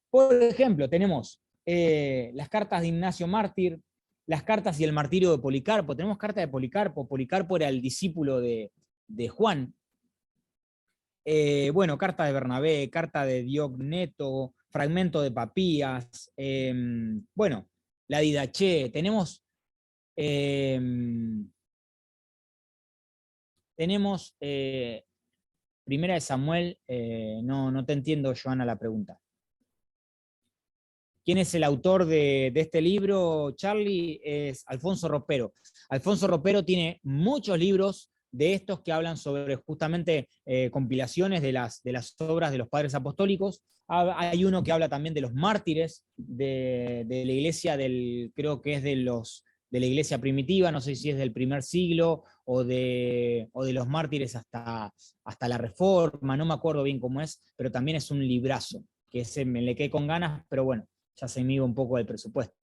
Por ejemplo, tenemos las cartas de Ignacio Mártir, las cartas y el martirio de Policarpo. Tenemos carta de Policarpo. Policarpo era el discípulo de Juan. Bueno, carta de Bernabé, carta de Diogneto, fragmento de Papías, bueno, la Didaché. Tenemos Primera de Samuel, no te entiendo, Joana, la pregunta. ¿Quién es el autor de este libro, Charlie? Es Alfonso Ropero. Alfonso Ropero tiene muchos libros de estos que hablan sobre justamente compilaciones de las obras de los padres apostólicos. Hay uno que habla también de los mártires de la iglesia creo que es de la iglesia primitiva, no sé si es del primer siglo o de los mártires hasta la Reforma, no me acuerdo bien cómo es, pero también es un librazo, que me le quedé con ganas, pero bueno, ya se me iba un poco del presupuesto.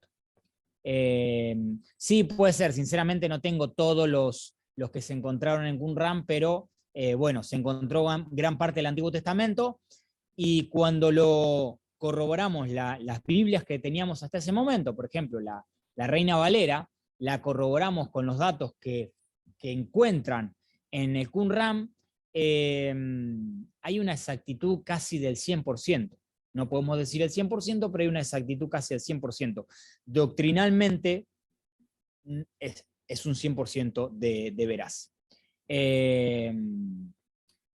Sí, puede ser, sinceramente no tengo todos los que se encontraron en Qumran, pero bueno, se encontró gran parte del Antiguo Testamento, y cuando lo corroboramos, las Biblias que teníamos hasta ese momento, por ejemplo, la Reina Valera, la corroboramos con los datos que encuentran en el Qumran, hay una exactitud casi del 100%. No podemos decir el 100%, pero hay una exactitud casi del 100%. Doctrinalmente es un 100% de veraz.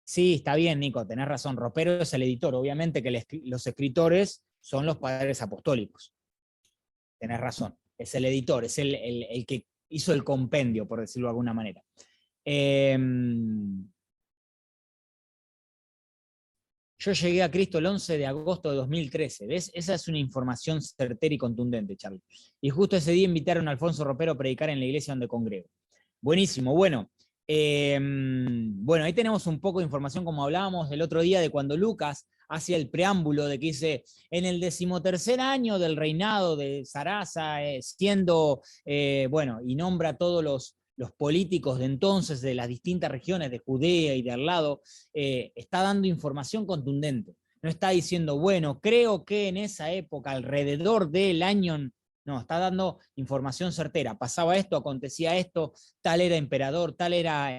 Sí, está bien, Nico, tenés razón. Ropero es el editor. Obviamente que los escritores son los padres apostólicos. Tenés razón. Es el editor, es el que hizo el compendio, por decirlo de alguna manera. Yo llegué a Cristo el 11 de agosto de 2013. ¿Ves? Esa es una información certera y contundente, Charlie. Y justo ese día invitaron a Alfonso Ropero a predicar en la iglesia donde congrego. Buenísimo, bueno. Bueno, ahí tenemos un poco de información, como hablábamos el otro día, de cuando Lucas hace el preámbulo de que dice, en el 13º año del reinado de Sarasa, siendo, bueno, y nombra a todos los políticos de entonces, de las distintas regiones de Judea y de al lado, está dando información contundente. No está diciendo, bueno, creo que en esa época, alrededor del año... No, está dando información certera. Pasaba esto, acontecía esto, tal era emperador, tal era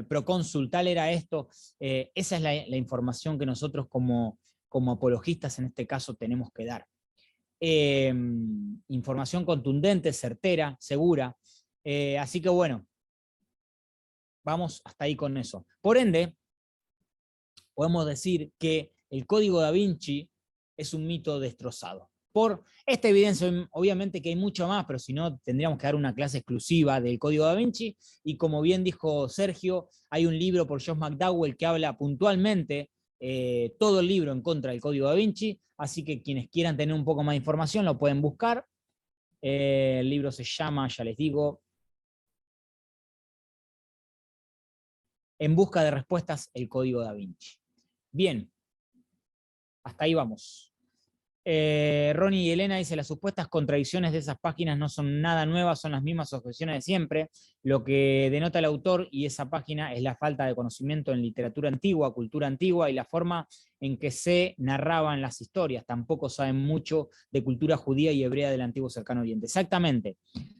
procónsul, tal era esto. Esa es la información que nosotros como apologistas en este caso tenemos que dar. Información contundente, certera, segura. Así que bueno, vamos hasta ahí con eso. Por ende, podemos decir que el Código Da Vinci es un mito destrozado. Por esta evidencia, obviamente que hay mucho más, pero si no, tendríamos que dar una clase exclusiva del Código Da Vinci, y como bien dijo Sergio, hay un libro por Josh McDowell que habla puntualmente todo el libro en contra del Código Da Vinci, así que quienes quieran tener un poco más de información lo pueden buscar. El libro se llama, ya les digo, En busca de respuestas, el Código Da Vinci. Bien, hasta ahí vamos. Ronnie y Elena dice, las supuestas contradicciones de esas páginas no son nada nuevas, son las mismas objeciones de siempre. Lo que denota el autor y esa página es la falta de conocimiento en literatura antigua, cultura antigua y la forma en que se narraban las historias. Tampoco saben mucho de cultura judía y hebrea del antiguo cercano oriente. Exactamente.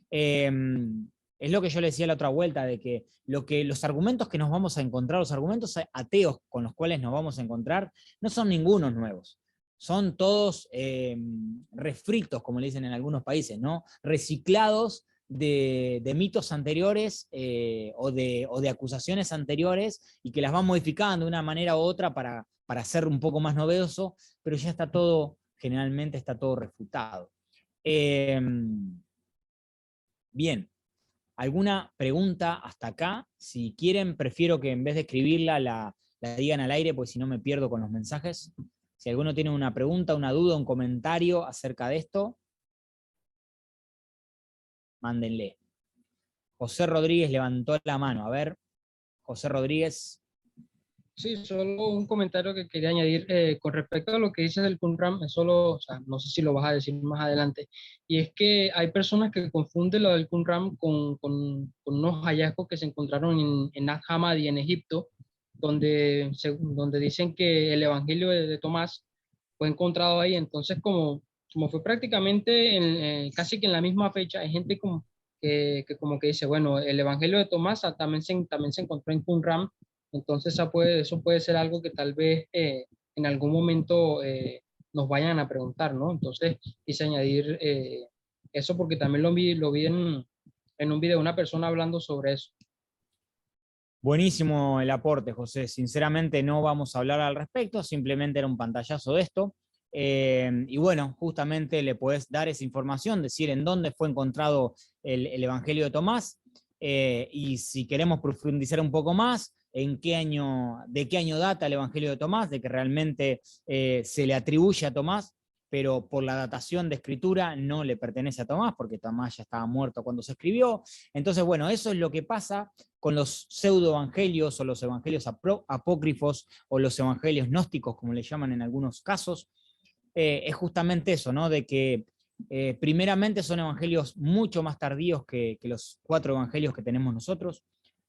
Es lo que yo le decía la otra vuelta, de que los argumentos que nos vamos a encontrar, los argumentos ateos con los cuales nos vamos a encontrar, no son ningunos nuevos. Son todos refritos, como le dicen en algunos países, ¿no? Reciclados de mitos anteriores o de acusaciones anteriores y que las van modificando de una manera u otra para ser un poco más novedoso, pero ya está todo, generalmente está todo refutado. Bien, ¿alguna pregunta hasta acá? Si quieren, prefiero que en vez de escribirla la digan al aire, porque si no me pierdo con los mensajes. Si alguno tiene una pregunta, una duda, un comentario acerca de esto, mándenle. José Rodríguez levantó la mano. A ver, José Rodríguez. Sí, solo un comentario que quería añadir con respecto a lo que dices del Qumran, es solo, o sea, no sé si lo vas a decir más adelante, y es que hay personas que confunden lo del Qumran con unos hallazgos que se encontraron en Nag Hammadi, en Egipto, donde dicen que el Evangelio de Tomás fue encontrado ahí. Entonces, como fue prácticamente casi que en la misma fecha, hay gente que como que dice, bueno, el Evangelio de Tomás también se encontró en Qumran. Entonces eso puede ser algo que tal vez en algún momento nos vayan a preguntar, ¿no? Entonces quise añadir eso porque también lo vi en un video de una persona hablando sobre eso. Buenísimo el aporte, José. Sinceramente no vamos a hablar al respecto, simplemente era un pantallazo de esto. Y bueno, justamente le podés dar esa información, decir en dónde fue encontrado el Evangelio de Tomás, y si queremos profundizar un poco más, de qué año data el Evangelio de Tomás, de que realmente se le atribuye a Tomás, pero por la datación de escritura no le pertenece a Tomás, porque Tomás ya estaba muerto cuando se escribió. Entonces, bueno, eso es lo que pasa con los pseudoevangelios o los evangelios apócrifos o los evangelios gnósticos, como le llaman en algunos casos. Es justamente eso, ¿no? De que primeramente son evangelios mucho más tardíos que los 4 evangelios que tenemos nosotros.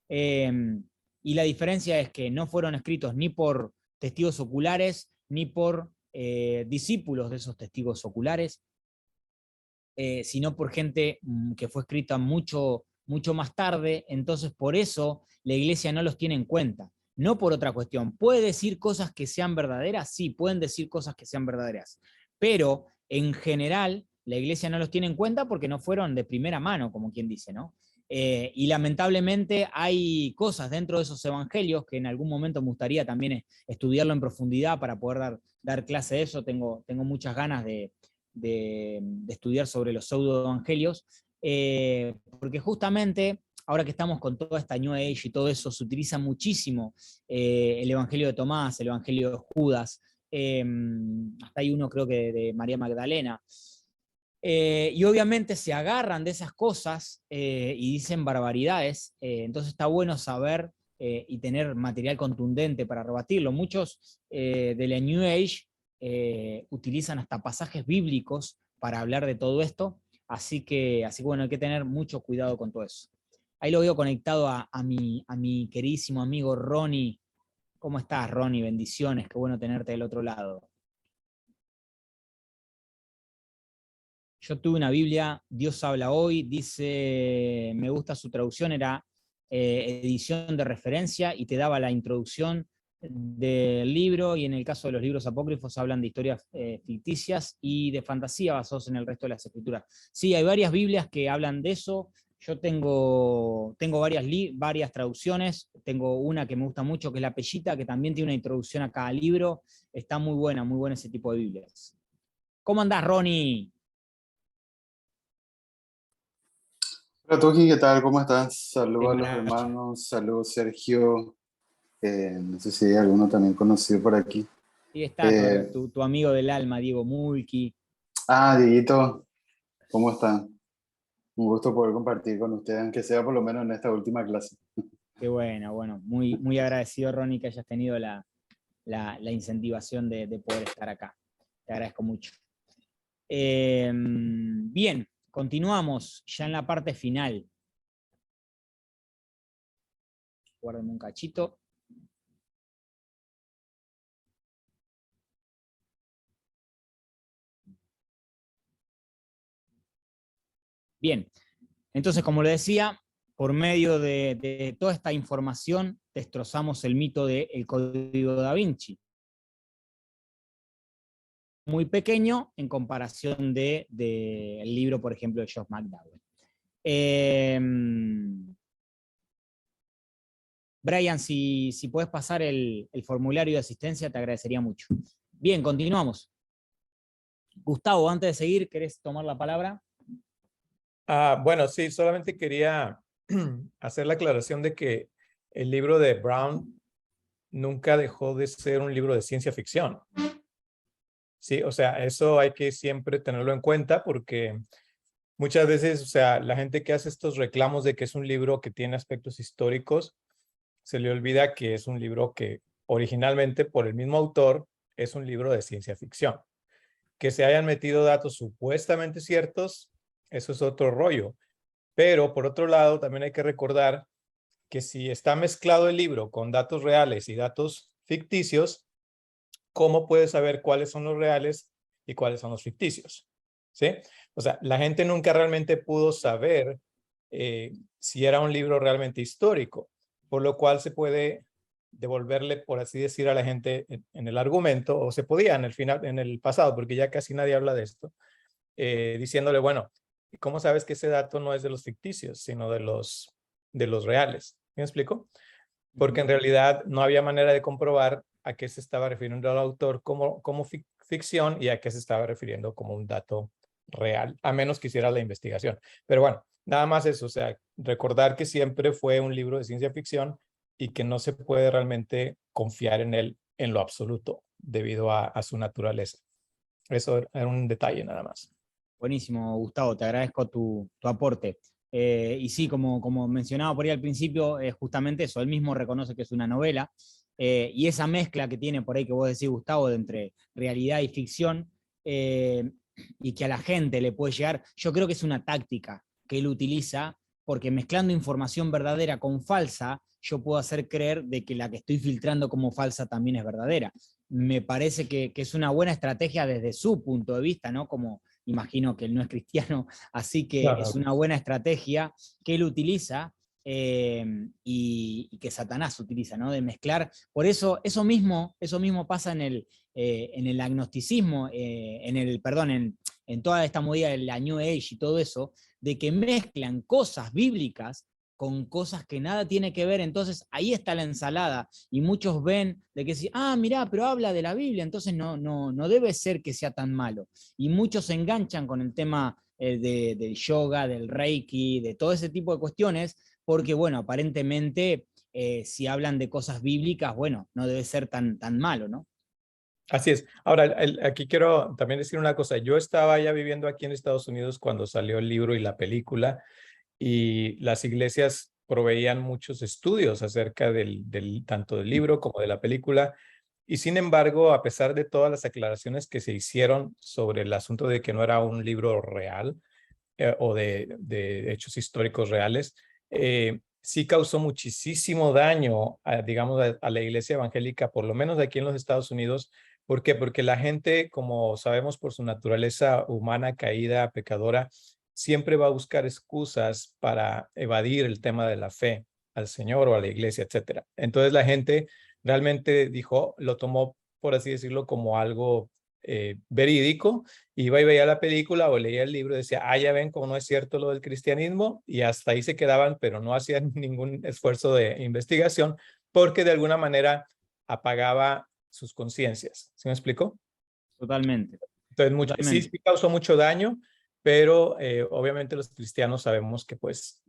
Y la diferencia es que no fueron escritos ni por testigos oculares, ni por discípulos de esos testigos oculares, sino por gente que fue escrita mucho más tarde. Entonces por eso la iglesia no los tiene en cuenta, no por otra cuestión. ¿Puede decir cosas que sean verdaderas? Sí, pueden decir cosas que sean verdaderas, pero en general la iglesia no los tiene en cuenta porque no fueron de primera mano, como quien dice, ¿no? Y lamentablemente hay cosas dentro de esos evangelios que en algún momento me gustaría también estudiarlo en profundidad para poder dar clase de eso. Tengo muchas ganas de estudiar sobre los pseudoevangelios, porque justamente ahora que estamos con toda esta New Age y todo eso, se utiliza muchísimo el Evangelio de Tomás, el Evangelio de Judas, hasta hay uno creo que de María Magdalena. Y obviamente se agarran de esas cosas y dicen barbaridades, entonces está bueno saber y tener material contundente para rebatirlo. Muchos de la New Age utilizan hasta pasajes bíblicos para hablar de todo esto, así que bueno, hay que tener mucho cuidado con todo eso. Ahí lo veo conectado a mi queridísimo amigo Ronnie. ¿Cómo estás, Ronnie? Bendiciones, qué bueno tenerte del otro lado. Yo tuve una Biblia, Dios habla hoy, dice, me gusta su traducción, era edición de referencia y te daba la introducción del libro, y en el caso de los libros apócrifos hablan de historias ficticias y de fantasía basados en el resto de las escrituras. Sí, hay varias Biblias que hablan de eso. Yo tengo varias traducciones, tengo una que me gusta mucho, que es la Pellita, que también tiene una introducción a cada libro. Está muy buena ese tipo de Biblias. ¿Cómo andás, Ronnie? Hola Toki, ¿qué tal? ¿Cómo estás? Qué Saludos a los maravilla. hermanos, saludos Sergio, No sé si hay alguno también conocido por aquí. Y está tu amigo del alma, Diego Mulki. Dieguito, ¿cómo están? Un gusto poder compartir con ustedes, aunque sea por lo menos en esta última clase. Qué bueno, muy, muy agradecido, Ronnie, que hayas tenido la incentivación de poder estar acá. Te agradezco mucho. Bien, continuamos ya en la parte final. Guárdame un cachito. Bien, entonces, como le decía, por medio de toda esta información, destrozamos el mito del Código Da Vinci. Muy pequeño en comparación del libro, por ejemplo, de Josh McDowell. Brian, si puedes pasar el formulario de asistencia, te agradecería mucho. Bien, continuamos. Gustavo, antes de seguir, ¿querés tomar la palabra? Bueno, sí, solamente quería hacer la aclaración de que el libro de Brown nunca dejó de ser un libro de ciencia ficción. Sí, o sea, eso hay que siempre tenerlo en cuenta porque muchas veces, o sea, la gente que hace estos reclamos de que es un libro que tiene aspectos históricos, se le olvida que es un libro que originalmente por el mismo autor es un libro de ciencia ficción. Que se hayan metido datos supuestamente ciertos, eso es otro rollo. Pero por otro lado, también hay que recordar que si está mezclado el libro con datos reales y datos ficticios, ¿cómo puedes saber cuáles son los reales y cuáles son los ficticios? ¿Sí? O sea, la gente nunca realmente pudo saber si era un libro realmente histórico, por lo cual se puede devolverle, por así decir, a la gente en el argumento, o se podía en el final, en el pasado, porque ya casi nadie habla de esto, diciéndole, bueno, ¿cómo sabes que ese dato no es de los ficticios, sino de los reales? ¿Me explico? Porque en realidad no había manera de comprobar a qué se estaba refiriendo el autor como ficción y a qué se estaba refiriendo como un dato real, a menos que hiciera la investigación. Pero bueno, nada más eso, o sea, recordar que siempre fue un libro de ciencia ficción y que no se puede realmente confiar en él en lo absoluto debido a su naturaleza. Eso era un detalle nada más. Buenísimo, Gustavo, te agradezco tu aporte. Y sí, como mencionaba por ahí al principio, es justamente eso, él mismo reconoce que es una novela, y esa mezcla que tiene por ahí que vos decís, Gustavo, de entre realidad y ficción, y que a la gente le puede llegar, yo creo que es una táctica que él utiliza, porque mezclando información verdadera con falsa, yo puedo hacer creer de que la que estoy filtrando como falsa también es verdadera. Me parece que es una buena estrategia desde su punto de vista, ¿no? Como imagino que él no es cristiano, así que Claro. es una buena estrategia que él utiliza, y que Satanás utiliza, ¿no? De mezclar. Por eso mismo pasa en el agnosticismo, en toda esta movida de la New Age y todo eso, de que mezclan cosas bíblicas con cosas que nada tiene que ver. Entonces ahí está la ensalada, y muchos ven de que si, mirá, pero habla de la Biblia, entonces no debe ser que sea tan malo. Y muchos se enganchan con el tema del yoga, del reiki, de todo ese tipo de cuestiones, porque bueno, aparentemente si hablan de cosas bíblicas, bueno, no debe ser tan malo, ¿no? Así es. Ahora, aquí quiero también decir una cosa. Yo estaba ya viviendo aquí en Estados Unidos cuando salió el libro y la película, y las iglesias proveían muchos estudios acerca tanto del libro como de la película. Y sin embargo, a pesar de todas las aclaraciones que se hicieron sobre el asunto de que no era un libro real o de hechos históricos reales, sí causó muchísimo daño, digamos, a la iglesia evangélica, por lo menos aquí en los Estados Unidos. ¿Por qué? Porque la gente, como sabemos por su naturaleza humana, caída, pecadora, siempre va a buscar excusas para evadir el tema de la fe al Señor o a la iglesia, etcétera. Entonces la gente realmente lo tomó, por así decirlo, como algo verídico. Iba y veía la película o leía el libro y decía, ya ven cómo no es cierto lo del cristianismo, y hasta ahí se quedaban, pero no hacían ningún esfuerzo de investigación porque de alguna manera apagaba sus conciencias. ¿Sí me explico? Totalmente. Entonces, sí causó mucho daño, pero obviamente los cristianos sabemos que pues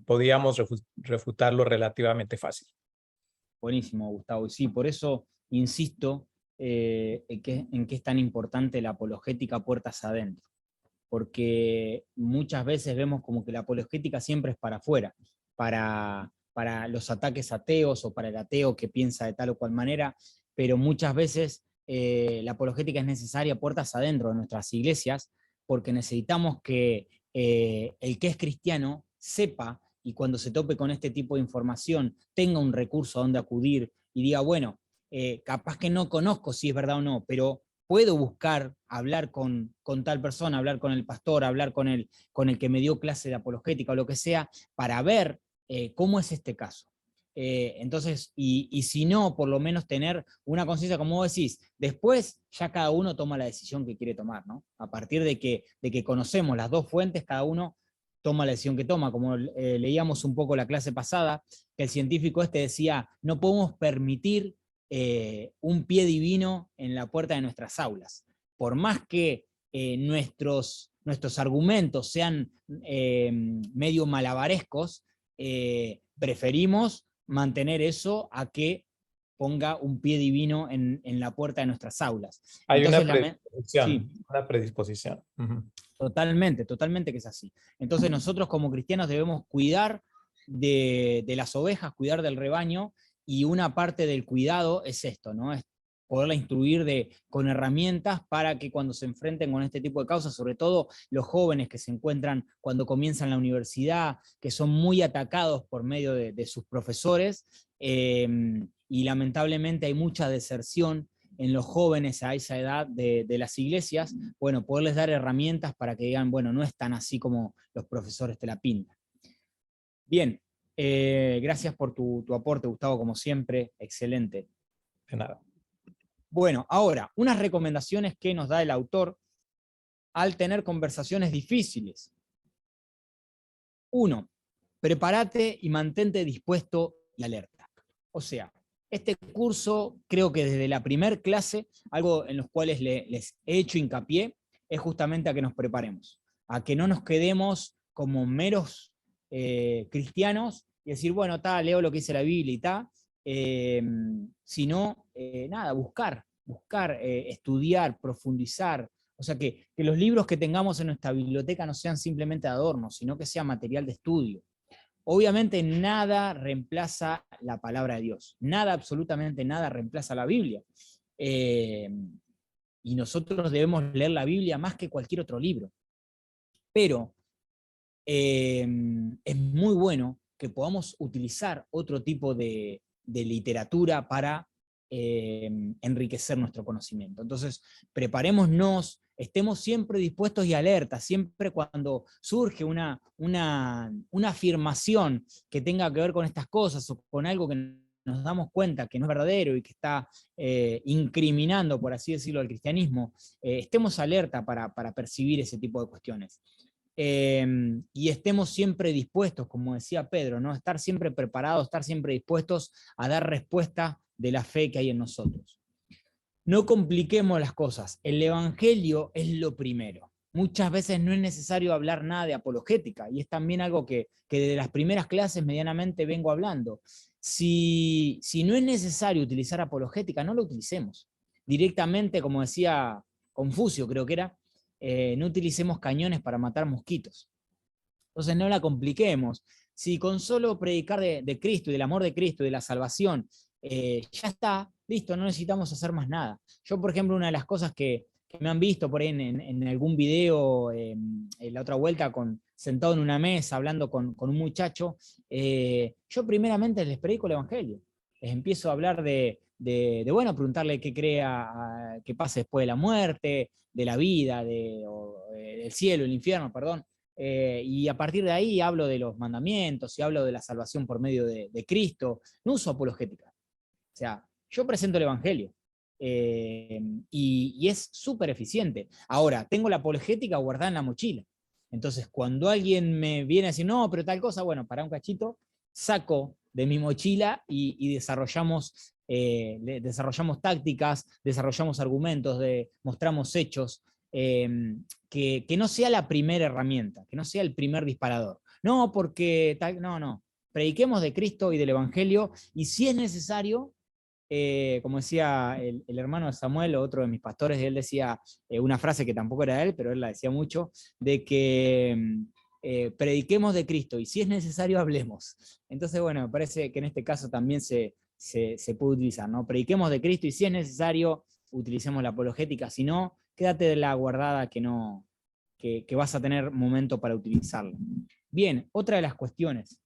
podíamos refutarlo relativamente fácil. Buenísimo, Gustavo. Y sí, por eso insisto en que es tan importante la apologética puertas adentro. Porque muchas veces vemos como que la apologética siempre es para afuera, para los ataques ateos o para el ateo que piensa de tal o cual manera, pero muchas veces la apologética es necesaria puertas adentro de nuestras iglesias, porque necesitamos que el que es cristiano sepa, y cuando se tope con este tipo de información tenga un recurso a donde acudir y diga, bueno, capaz que no conozco si es verdad o no, pero puedo buscar, hablar con tal persona, hablar con el pastor, hablar con el que me dio clase de apologética o lo que sea, para ver cómo es este caso. Entonces, y si no, por lo menos tener una conciencia, como vos decís, después ya cada uno toma la decisión que quiere tomar, ¿no? A partir de que conocemos las dos fuentes, cada uno toma la decisión que toma, como leíamos un poco la clase pasada, que el científico este decía, no podemos permitir un pie divino en la puerta de nuestras aulas. Por más que nuestros argumentos sean medio malabarescos, preferimos mantener eso a que ponga un pie divino en la puerta de nuestras aulas. Hay Entonces, una predisposición. sí. Una predisposición. Uh-huh. Totalmente, totalmente que es así. Entonces nosotros como cristianos debemos cuidar de las ovejas, cuidar del rebaño, y una parte del cuidado es esto, ¿no? Es poderla instruir con herramientas para que cuando se enfrenten con este tipo de causas, sobre todo los jóvenes que se encuentran cuando comienzan la universidad, que son muy atacados por medio de sus profesores, y lamentablemente hay mucha deserción en los jóvenes a esa edad de las iglesias, bueno, poderles dar herramientas para que digan, bueno, no es tan así como los profesores te la pintan. Bien, gracias por tu aporte, Gustavo, como siempre, excelente. De nada. Bueno, ahora, unas recomendaciones que nos da el autor al tener conversaciones difíciles. 1. Prepárate y mantente dispuesto y alerta. O sea, este curso, creo que desde la primer clase, algo en los cuales les he hecho hincapié, es justamente a que nos preparemos, a que no nos quedemos como meros cristianos y decir, bueno, leo lo que dice la Biblia y tal, sino, nada, buscar, estudiar, profundizar. O sea, que los libros que tengamos en nuestra biblioteca no sean simplemente adornos, sino que sea material de estudio. Obviamente nada reemplaza la palabra de Dios, nada, absolutamente nada reemplaza la Biblia. Y nosotros debemos leer la Biblia más que cualquier otro libro. Pero es muy bueno que podamos utilizar otro tipo de literatura para enriquecer nuestro conocimiento. Entonces, preparémonos, estemos siempre dispuestos y alertas, siempre cuando surge una afirmación que tenga que ver con estas cosas o con algo que nos damos cuenta que no es verdadero y que está incriminando, por así decirlo, al cristianismo, estemos alerta para percibir ese tipo de cuestiones. Y estemos siempre dispuestos, como decía Pedro, ¿no? Estar siempre preparados, estar siempre dispuestos a dar respuesta de la fe que hay en nosotros. No compliquemos las cosas, el evangelio es lo primero. Muchas veces no es necesario hablar nada de apologética, y es también algo que desde las primeras clases medianamente vengo hablando. Si no es necesario utilizar apologética, no lo utilicemos. Directamente, como decía Confucio, creo que era, no utilicemos cañones para matar mosquitos. Entonces no la compliquemos. Si con solo predicar de Cristo y del amor de Cristo y de la salvación, ya está, listo, no necesitamos hacer más nada. Yo, por ejemplo, una de las cosas que me han visto por ahí en algún video, en la otra vuelta, sentado en una mesa hablando con un muchacho, yo primeramente les predico el evangelio. Les empiezo a hablar bueno, preguntarle qué crea, qué pasa después de la muerte, de la vida, del cielo, el infierno, perdón. Y a partir de ahí hablo de los mandamientos y hablo de la salvación por medio de Cristo. No uso apologética. O sea, yo presento el evangelio. Y es súper eficiente. Ahora, tengo la apologética guardada en la mochila. Entonces, cuando alguien me viene a decir, no, pero tal cosa, bueno, para un cachito, saco de mi mochila y desarrollamos tácticas, desarrollamos argumentos, mostramos hechos, que no sea la primera herramienta, que no sea el primer disparador. No, porque tal, no. prediquemos de Cristo y del Evangelio, y si es necesario, como decía el hermano de Samuel, otro de mis pastores, él decía una frase que tampoco era de él, pero él la decía mucho, de que prediquemos de Cristo, y si es necesario, hablemos. Entonces, bueno, me parece que en este caso también se puede utilizar, ¿no? Prediquemos de Cristo, y si es necesario, utilicemos la apologética, si no, quédate de la guardada que vas a tener momento para utilizarla. Bien, otra de las cuestiones.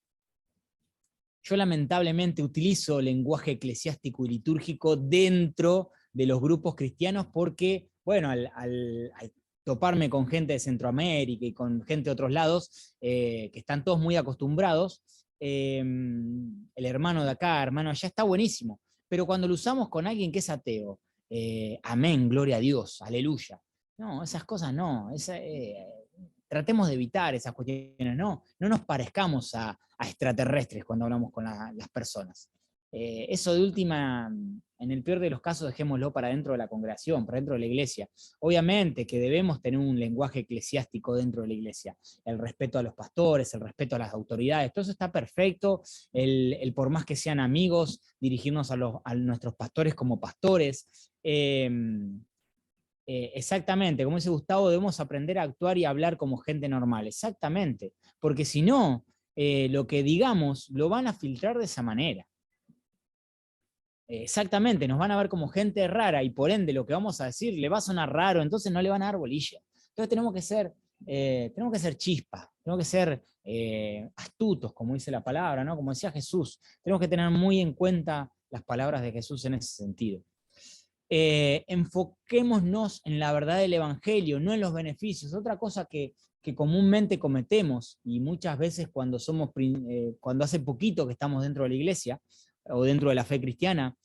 Yo lamentablemente utilizo lenguaje eclesiástico y litúrgico dentro de los grupos cristianos porque, bueno, al toparme con gente de Centroamérica y con gente de otros lados, que están todos muy acostumbrados, el hermano de acá, hermano allá, está buenísimo. Pero cuando lo usamos con alguien que es ateo, amén, gloria a Dios, aleluya. No, esas cosas no. Tratemos de evitar esas cuestiones, no nos parezcamos a extraterrestres cuando hablamos con las personas. Eso de última, en el peor de los casos, dejémoslo para dentro de la congregación, para dentro de la iglesia. Obviamente que debemos tener un lenguaje eclesiástico dentro de la iglesia, el respeto a los pastores, el respeto a las autoridades, todo eso está perfecto, el por más que sean amigos, dirigirnos a nuestros pastores como pastores. Exactamente, como dice Gustavo, debemos aprender a actuar y a hablar como gente normal, exactamente, porque si no, lo que digamos lo van a filtrar de esa manera. Exactamente, nos van a ver como gente rara y por ende lo que vamos a decir le va a sonar raro, entonces no le van a dar bolilla. Entonces tenemos que ser chispas, tenemos que ser astutos, como dice la palabra, ¿no? Como decía Jesús, tenemos que tener muy en cuenta las palabras de Jesús en ese sentido. Enfoquémonos en la verdad del Evangelio, no en los beneficios. Otra cosa que comúnmente cometemos, y muchas veces cuando hace poquito que estamos dentro de la iglesia, o dentro de la fe cristiana,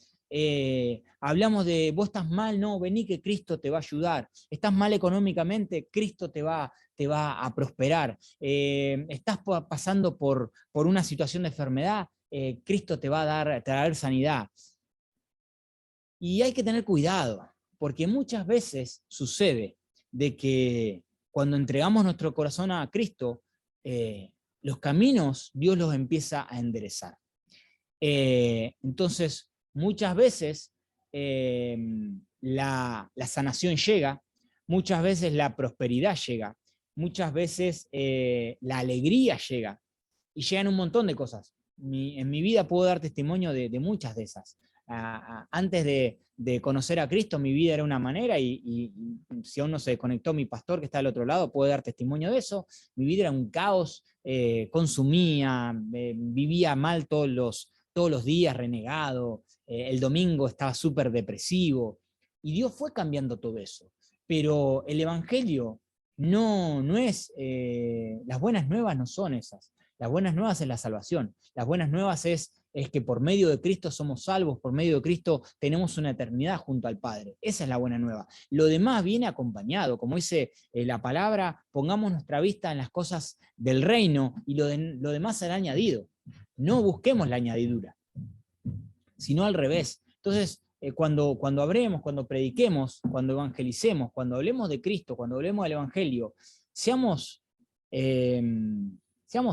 hablamos de vos estás mal, no, vení que Cristo te va a ayudar, estás mal económicamente, Cristo te va a prosperar, estás pasando por una situación de enfermedad, Cristo te va a traer sanidad. Y hay que tener cuidado, porque muchas veces sucede de que cuando entregamos nuestro corazón a Cristo, los caminos Dios los empieza a enderezar. Entonces, muchas veces la sanación llega, muchas veces la prosperidad llega, muchas veces la alegría llega, y llegan un montón de cosas. En mi vida puedo dar testimonio de muchas de esas. Antes de conocer a Cristo, mi vida era una manera, y si aún no se conectó mi pastor que está al otro lado, puede dar testimonio de eso. Mi vida era un caos, consumía, vivía mal todos los días, renegado, el domingo estaba súper depresivo, y Dios fue cambiando todo eso. Pero el Evangelio no es, las buenas nuevas no son esas. Las buenas nuevas es la salvación. Las buenas nuevas es que por medio de Cristo somos salvos, por medio de Cristo tenemos una eternidad junto al Padre. Esa es la buena nueva. Lo demás viene acompañado, como dice la palabra, pongamos nuestra vista en las cosas del reino y lo demás será añadido. No busquemos la añadidura, sino al revés. Entonces, cuando hablemos, cuando prediquemos, cuando evangelicemos, cuando hablemos de Cristo, cuando hablemos del Evangelio, seamos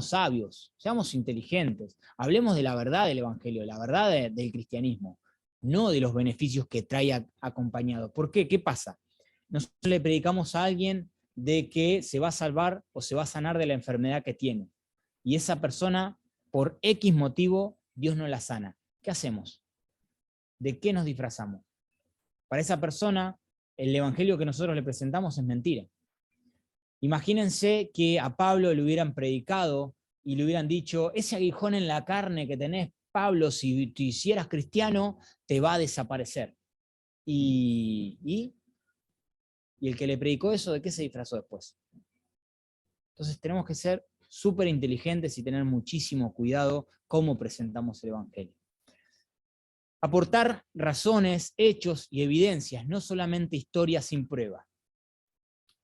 sabios, seamos inteligentes, hablemos de la verdad del Evangelio, de la verdad del cristianismo, no de los beneficios que trae acompañado. ¿Por qué? ¿Qué pasa? Nosotros le predicamos a alguien de que se va a salvar o se va a sanar de la enfermedad que tiene, y esa persona, por X motivo, Dios no la sana. ¿Qué hacemos? ¿De qué nos disfrazamos? Para esa persona, el evangelio que nosotros le presentamos es mentira. Imagínense que a Pablo le hubieran predicado y le hubieran dicho, ese aguijón en la carne que tenés, Pablo, si te hicieras cristiano, te va a desaparecer. Y el que le predicó eso, ¿de qué se disfrazó después? Entonces tenemos que ser súper inteligentes y tener muchísimo cuidado cómo presentamos el evangelio. Aportar razones, hechos y evidencias, no solamente historias sin prueba.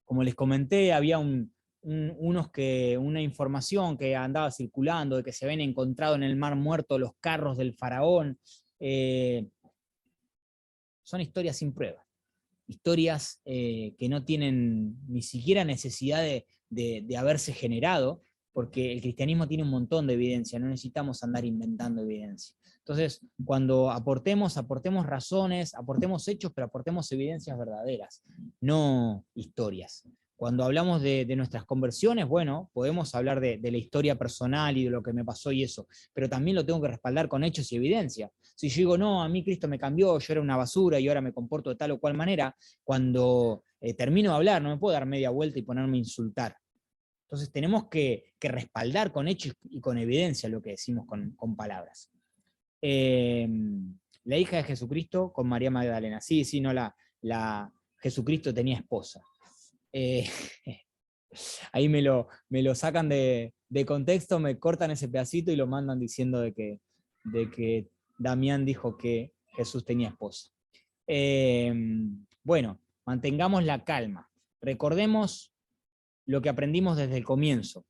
Como les comenté, había una información que andaba circulando de que se habían encontrado en el Mar Muerto los carros del faraón. Son historias sin prueba. Historias que no tienen ni siquiera necesidad de haberse generado, porque el cristianismo tiene un montón de evidencia, no necesitamos andar inventando evidencia. Entonces, cuando aportemos razones, aportemos hechos, pero aportemos evidencias verdaderas, no historias. Cuando hablamos de nuestras conversiones, bueno, podemos hablar de la historia personal y de lo que me pasó y eso, pero también lo tengo que respaldar con hechos y evidencia. Si yo digo, no, a mí Cristo me cambió, yo era una basura y ahora me comporto de tal o cual manera, cuando termino de hablar, no me puedo dar media vuelta y ponerme a insultar. Entonces tenemos que respaldar con hechos y con evidencia lo que decimos con palabras. La hija de Jesucristo con María Magdalena. Sí, no, Jesucristo tenía esposa. Ahí me lo sacan de contexto, me cortan ese pedacito y lo mandan diciendo de que Damián dijo que Jesús tenía esposa. Bueno, mantengamos la calma. Recordemos lo que aprendimos desde el comienzo.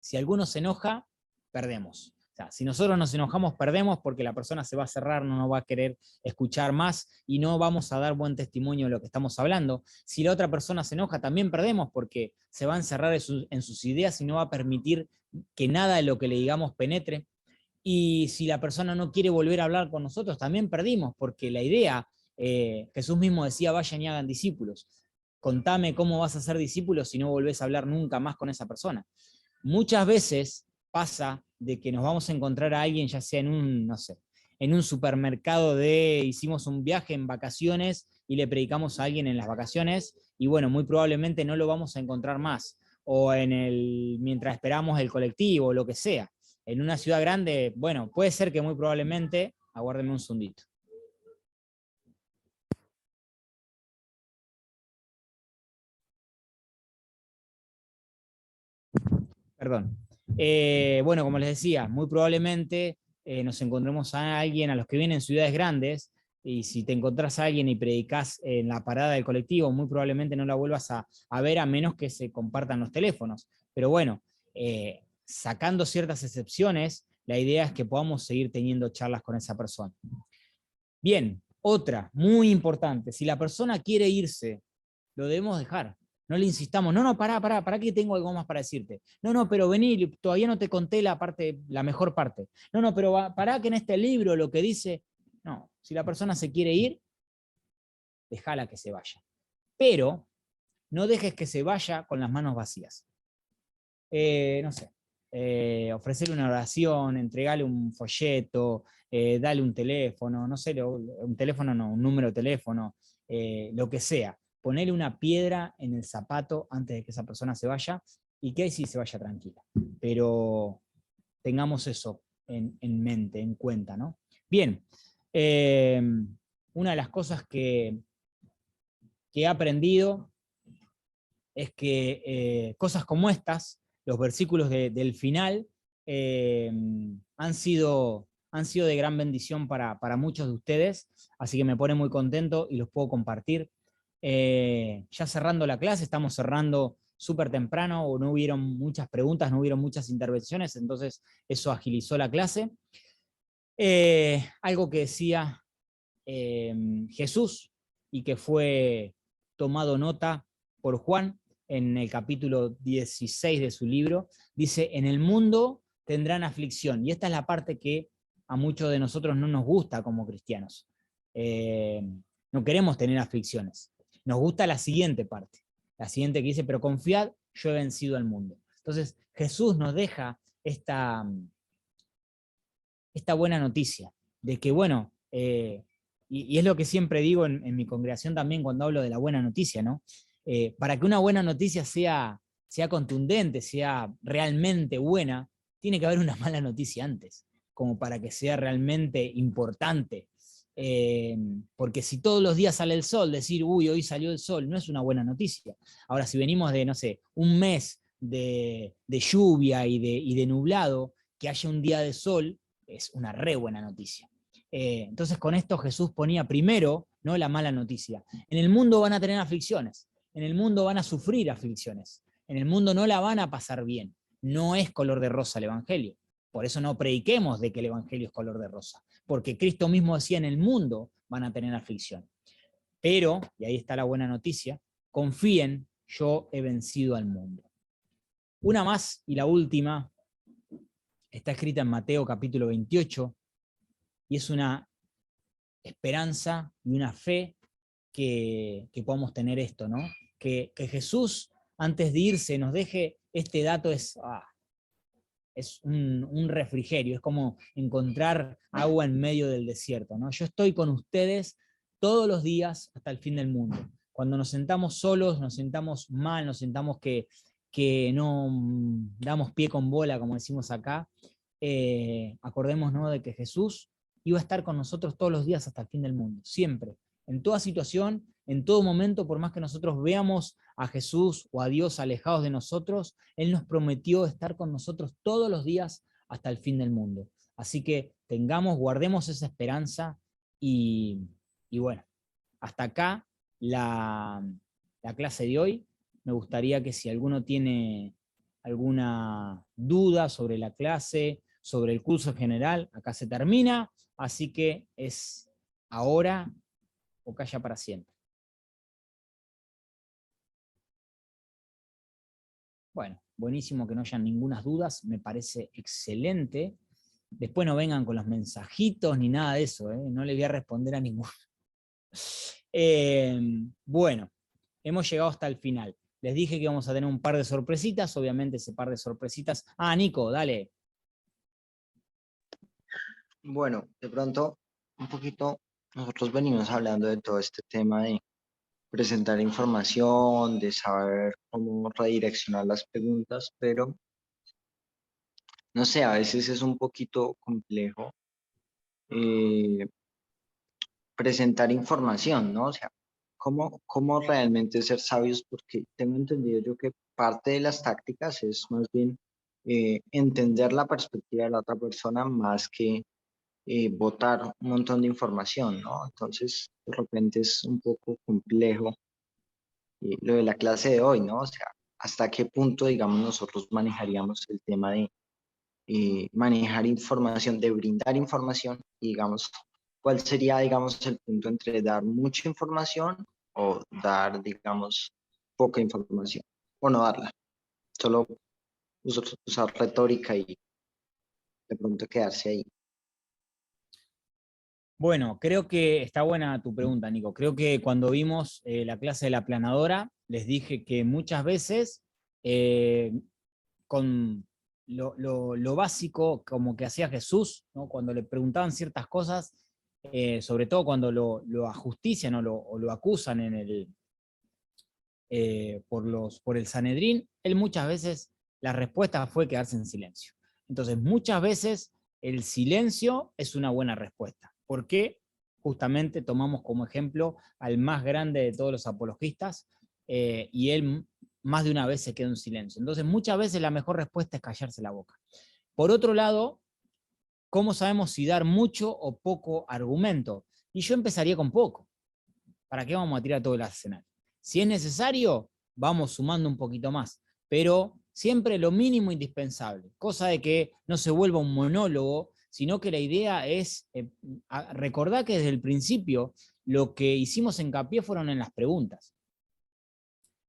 Si alguno se enoja, perdemos. O sea, si nosotros nos enojamos, perdemos porque la persona se va a cerrar, no nos va a querer escuchar más y no vamos a dar buen testimonio de lo que estamos hablando. Si la otra persona se enoja, también perdemos porque se va a encerrar en sus ideas y no va a permitir que nada de lo que le digamos penetre. Y si la persona no quiere volver a hablar con nosotros, también perdimos, porque la idea, Jesús mismo decía, vayan y hagan discípulos. Contame cómo vas a ser discípulos si no volvés a hablar nunca más con esa persona. Muchas veces pasa de que nos vamos a encontrar a alguien, ya sea en un supermercado hicimos un viaje en vacaciones y le predicamos a alguien en las vacaciones, y bueno, muy probablemente no lo vamos a encontrar más, o mientras esperamos el colectivo, o lo que sea. En una ciudad grande, bueno, puede ser que muy probablemente, aguárdenme un segundito. Perdón. Bueno, como les decía, muy probablemente nos encontremos a alguien, a los que vienen en ciudades grandes, y si te encontrás a alguien y predicás en la parada del colectivo, muy probablemente no la vuelvas a ver a menos que se compartan los teléfonos. Pero bueno, sacando ciertas excepciones, la idea es que podamos seguir teniendo charlas con esa persona. Bien, otra, muy importante, si la persona quiere irse, lo debemos dejar. No le insistamos, no, pará que tengo algo más para decirte. No, pero vení, todavía no te conté la mejor parte. No, pero pará que en este libro lo que dice, no, si la persona se quiere ir, déjala que se vaya. Pero no dejes que se vaya con las manos vacías. No sé, ofrecerle una oración, entregarle un folleto, darle un teléfono, no sé, un teléfono no, un número de teléfono, lo que sea. Ponerle una piedra en el zapato antes de que esa persona se vaya, y que ahí sí se vaya tranquila. Pero tengamos eso en mente, en cuenta, ¿no? Bien, una de las cosas que he aprendido es que cosas como estas, los versículos del final, han sido de gran bendición para muchos de ustedes, así que me pone muy contento y los puedo compartir. Ya cerrando la clase, estamos cerrando súper temprano, o no hubieron muchas preguntas, no hubieron muchas intervenciones, entonces eso agilizó la clase. Algo que decía Jesús y que fue tomado nota por Juan en el capítulo 16 de su libro, dice, en el mundo tendrán aflicción, y esta es la parte que a muchos de nosotros no nos gusta como cristianos. No queremos tener aflicciones. Nos gusta la siguiente parte, la siguiente que dice, pero confiad, yo he vencido al mundo. Entonces Jesús nos deja esta buena noticia, de que bueno, y es lo que siempre digo en mi congregación también cuando hablo de la buena noticia, ¿no? Para que una buena noticia sea contundente, sea realmente buena, tiene que haber una mala noticia antes, como para que sea realmente importante. Porque si todos los días sale el sol, decir, uy, hoy salió el sol, no es una buena noticia. Ahora, si venimos de, no sé, un mes de lluvia y de nublado, que haya un día de sol, es una re buena noticia. Entonces con esto Jesús ponía primero, ¿no?, la mala noticia. En el mundo van a tener aflicciones, en el mundo van a sufrir aflicciones, en el mundo no la van a pasar bien. No es color de rosa el Evangelio. Por eso no prediquemos de que el Evangelio es color de rosa, porque Cristo mismo decía, en el mundo van a tener aflicción. Pero, y ahí está la buena noticia, confíen, yo he vencido al mundo. Una más y la última está escrita en Mateo capítulo 28 y es una esperanza y una fe que podamos tener esto, ¿no? Que Jesús, antes de irse, nos deje este dato, es un refrigerio, es como encontrar agua en medio del desierto, ¿no? Yo estoy con ustedes todos los días hasta el fin del mundo. Cuando nos sentamos solos, nos sentamos mal, nos sentamos que no damos pie con bola, como decimos acá, acordémonos de que Jesús iba a estar con nosotros todos los días hasta el fin del mundo, siempre, en toda situación, en todo momento, por más que nosotros veamos a Jesús o a Dios alejados de nosotros, Él nos prometió estar con nosotros todos los días hasta el fin del mundo. Así que guardemos esa esperanza y bueno, hasta acá la clase de hoy. Me gustaría que si alguno tiene alguna duda sobre la clase, sobre el curso en general, acá se termina, así que es ahora o calla para siempre. Bueno, buenísimo que no hayan ninguna dudas, me parece excelente. Después no vengan con los mensajitos ni nada de eso, no le voy a responder a ninguno. Bueno, hemos llegado hasta el final. Les dije que íbamos a tener un par de sorpresitas, obviamente ese par de sorpresitas. Ah, Nico, dale. Bueno, de pronto, un poquito, nosotros venimos hablando de todo este tema de presentar información, de saber cómo redireccionar las preguntas, pero no sé, a veces es un poquito complejo presentar información, ¿no? O sea, cómo realmente ser sabios, porque tengo entendido yo que parte de las tácticas es más bien entender la perspectiva de la otra persona más que botar un montón de información, ¿no? Entonces, de repente es un poco complejo lo de la clase de hoy, ¿no? O sea, hasta qué punto, digamos, nosotros manejaríamos el tema de manejar información, de brindar información, y digamos, cuál sería, digamos, el punto entre dar mucha información o dar, digamos, poca información, o no darla, solo usar retórica y de pronto quedarse ahí. Bueno, creo que está buena tu pregunta, Nico. Creo que cuando vimos la clase de la planadora, les dije que muchas veces con lo básico como que hacía Jesús, ¿no? Cuando le preguntaban ciertas cosas, sobre todo cuando lo ajustician o lo acusan por el Sanedrín, él muchas veces la respuesta fue quedarse en silencio. Entonces, muchas veces el silencio es una buena respuesta. ¿Por qué? Justamente tomamos como ejemplo al más grande de todos los apologistas, y él más de una vez se quedó en silencio. Entonces, muchas veces la mejor respuesta es callarse la boca. Por otro lado, ¿cómo sabemos si dar mucho o poco argumento? Y yo empezaría con poco. ¿Para qué vamos a tirar todo el arsenal? Si es necesario, vamos sumando un poquito más, pero siempre lo mínimo indispensable, cosa de que no se vuelva un monólogo, sino que la idea es recordar que desde el principio lo que hicimos hincapié fueron en las preguntas.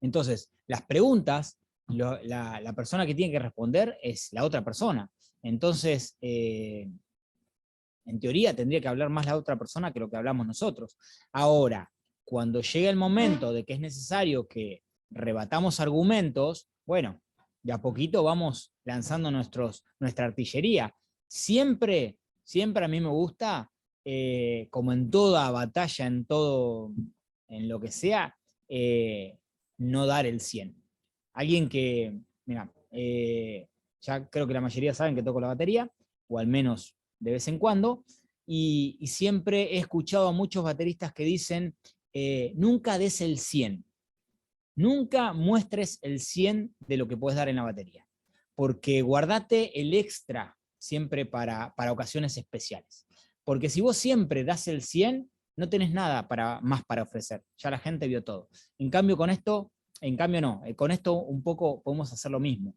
Entonces, las preguntas, la persona que tiene que responder es la otra persona. Entonces, en teoría tendría que hablar más la otra persona que lo que hablamos nosotros. Ahora, cuando llega el momento de que es necesario que rebatamos argumentos, bueno, de a poquito vamos lanzando nuestra artillería. Siempre a mí me gusta, como en toda batalla, en lo que sea, no dar el 100. Alguien que, mira, ya creo que la mayoría saben que toco la batería, o al menos de vez en cuando, y siempre he escuchado a muchos bateristas que dicen, nunca des el 100, nunca muestres el 100 de lo que puedes dar en la batería, porque guardate el extra siempre para ocasiones especiales. Porque si vos siempre das el 100, no tenés nada más para ofrecer, ya la gente vio todo. En cambio con esto un poco podemos hacer lo mismo.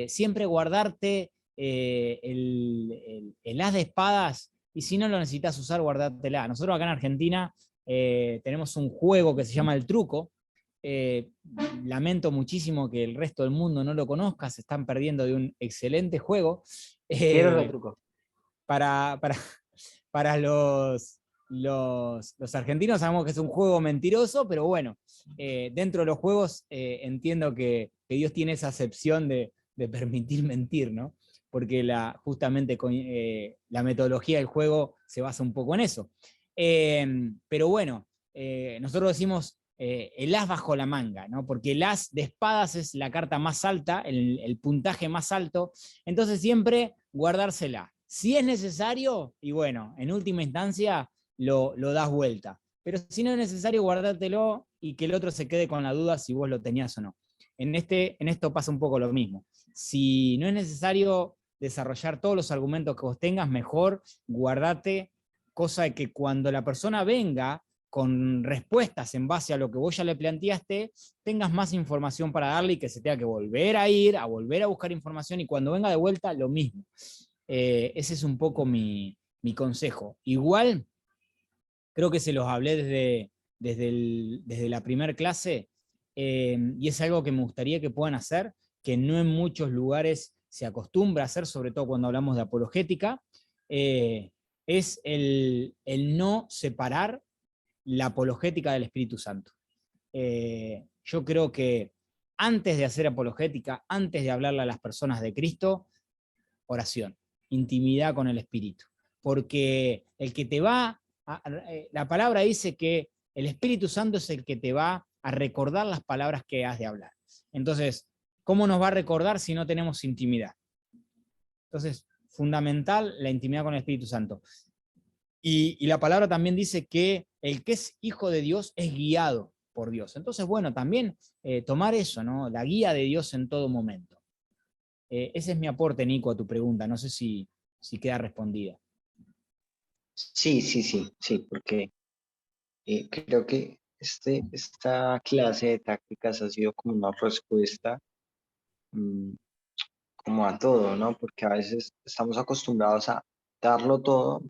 Siempre guardarte el as de espadas, y si no lo necesitas usar, guardártela. Nosotros acá en Argentina tenemos un juego que se llama el truco, lamento muchísimo que el resto del mundo no lo conozca, se están perdiendo de un excelente juego. Quiero retruco. Para los argentinos sabemos que es un juego mentiroso, pero bueno, dentro de los juegos entiendo que Dios tiene esa acepción de permitir mentir, ¿no? Porque justamente la metodología del juego se basa un poco en eso. Pero bueno, nosotros decimos el as bajo la manga, ¿no? Porque el as de espadas es la carta más alta, el puntaje más alto, entonces siempre guardársela. Si es necesario, y bueno, en última instancia lo das vuelta. Pero si no es necesario, guardártelo y que el otro se quede con la duda si vos lo tenías o no. En esto pasa un poco lo mismo. Si no es necesario desarrollar todos los argumentos que vos tengas, mejor guardate, cosa de que cuando la persona venga con respuestas en base a lo que vos ya le planteaste, tengas más información para darle y que se tenga que volver a ir, a volver a buscar información, y cuando venga de vuelta, lo mismo. Ese es un poco mi consejo. Igual, creo que se los hablé desde la primera clase, y es algo que me gustaría que puedan hacer, que no en muchos lugares se acostumbra a hacer, sobre todo cuando hablamos de apologética, es el no separar la apologética del Espíritu Santo. Yo creo que antes de hacer apologética, antes de hablarle a las personas de Cristo, oración, intimidad con el Espíritu. Porque el que te va, la palabra dice que el Espíritu Santo es el que te va a recordar las palabras que has de hablar. Entonces, ¿cómo nos va a recordar si no tenemos intimidad? Entonces, fundamental la intimidad con el Espíritu Santo. Y la palabra también dice que el que es hijo de Dios es guiado por Dios. Entonces, bueno, también tomar eso, ¿no? La guía de Dios en todo momento. Ese es mi aporte, Nico, a tu pregunta. No sé si queda respondida. Sí, porque creo que esta clase de tácticas ha sido como una respuesta como a todo, ¿no? Porque a veces estamos acostumbrados a darlo todo,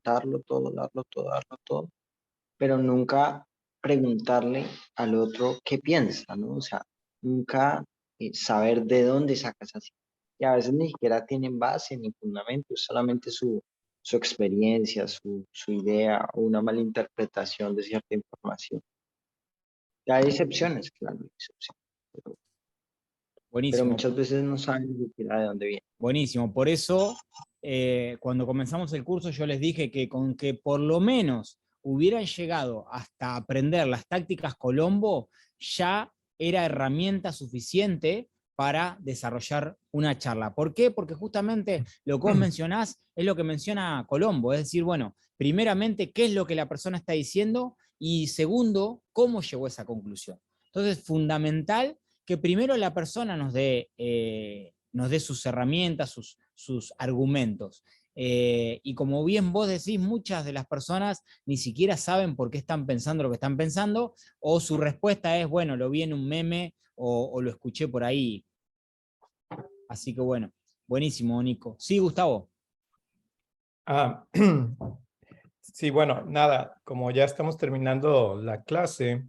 pero nunca preguntarle al otro qué piensa, ¿no? O sea, nunca saber de dónde saca esa cita. Y a veces ni siquiera tienen base ni fundamento, es solamente su experiencia, su idea o una mala interpretación de cierta información. Ya hay excepciones, claro, hay excepciones, pero Buenísimo. muchas veces no saben ni siquiera de dónde viene. Buenísimo. Por eso, cuando comenzamos el curso, yo les dije que con que por lo menos hubieran llegado hasta aprender las tácticas Colombo, ya era herramienta suficiente para desarrollar una charla. ¿Por qué? Porque justamente lo que vos mencionás es lo que menciona Colombo, es decir, bueno, primeramente, ¿qué es lo que la persona está diciendo? Y segundo, ¿cómo llegó a esa conclusión? Entonces, fundamental que primero la persona nos dé sus herramientas, sus argumentos. Y como bien vos decís, muchas de las personas ni siquiera saben por qué están pensando lo que están pensando, o su respuesta es, bueno, lo vi en un meme o lo escuché por ahí. Así que bueno, buenísimo, Nico. Sí, Gustavo. Sí, bueno, nada, como ya estamos terminando la clase,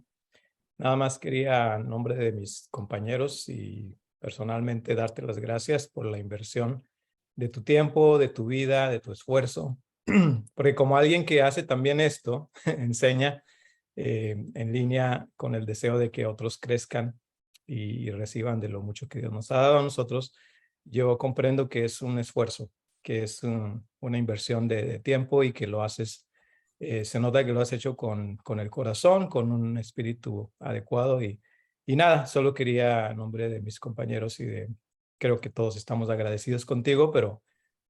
nada más quería, en nombre de mis compañeros y personalmente, darte las gracias por la inversión de tu tiempo, de tu vida, de tu esfuerzo, porque como alguien que hace también esto, enseña en línea con el deseo de que otros crezcan y reciban de lo mucho que Dios nos ha dado a nosotros, yo comprendo que es un esfuerzo, que es una inversión de tiempo y que lo haces, se nota que lo has hecho con el corazón, con un espíritu adecuado y nada, solo quería en nombre de mis compañeros creo que todos estamos agradecidos contigo, pero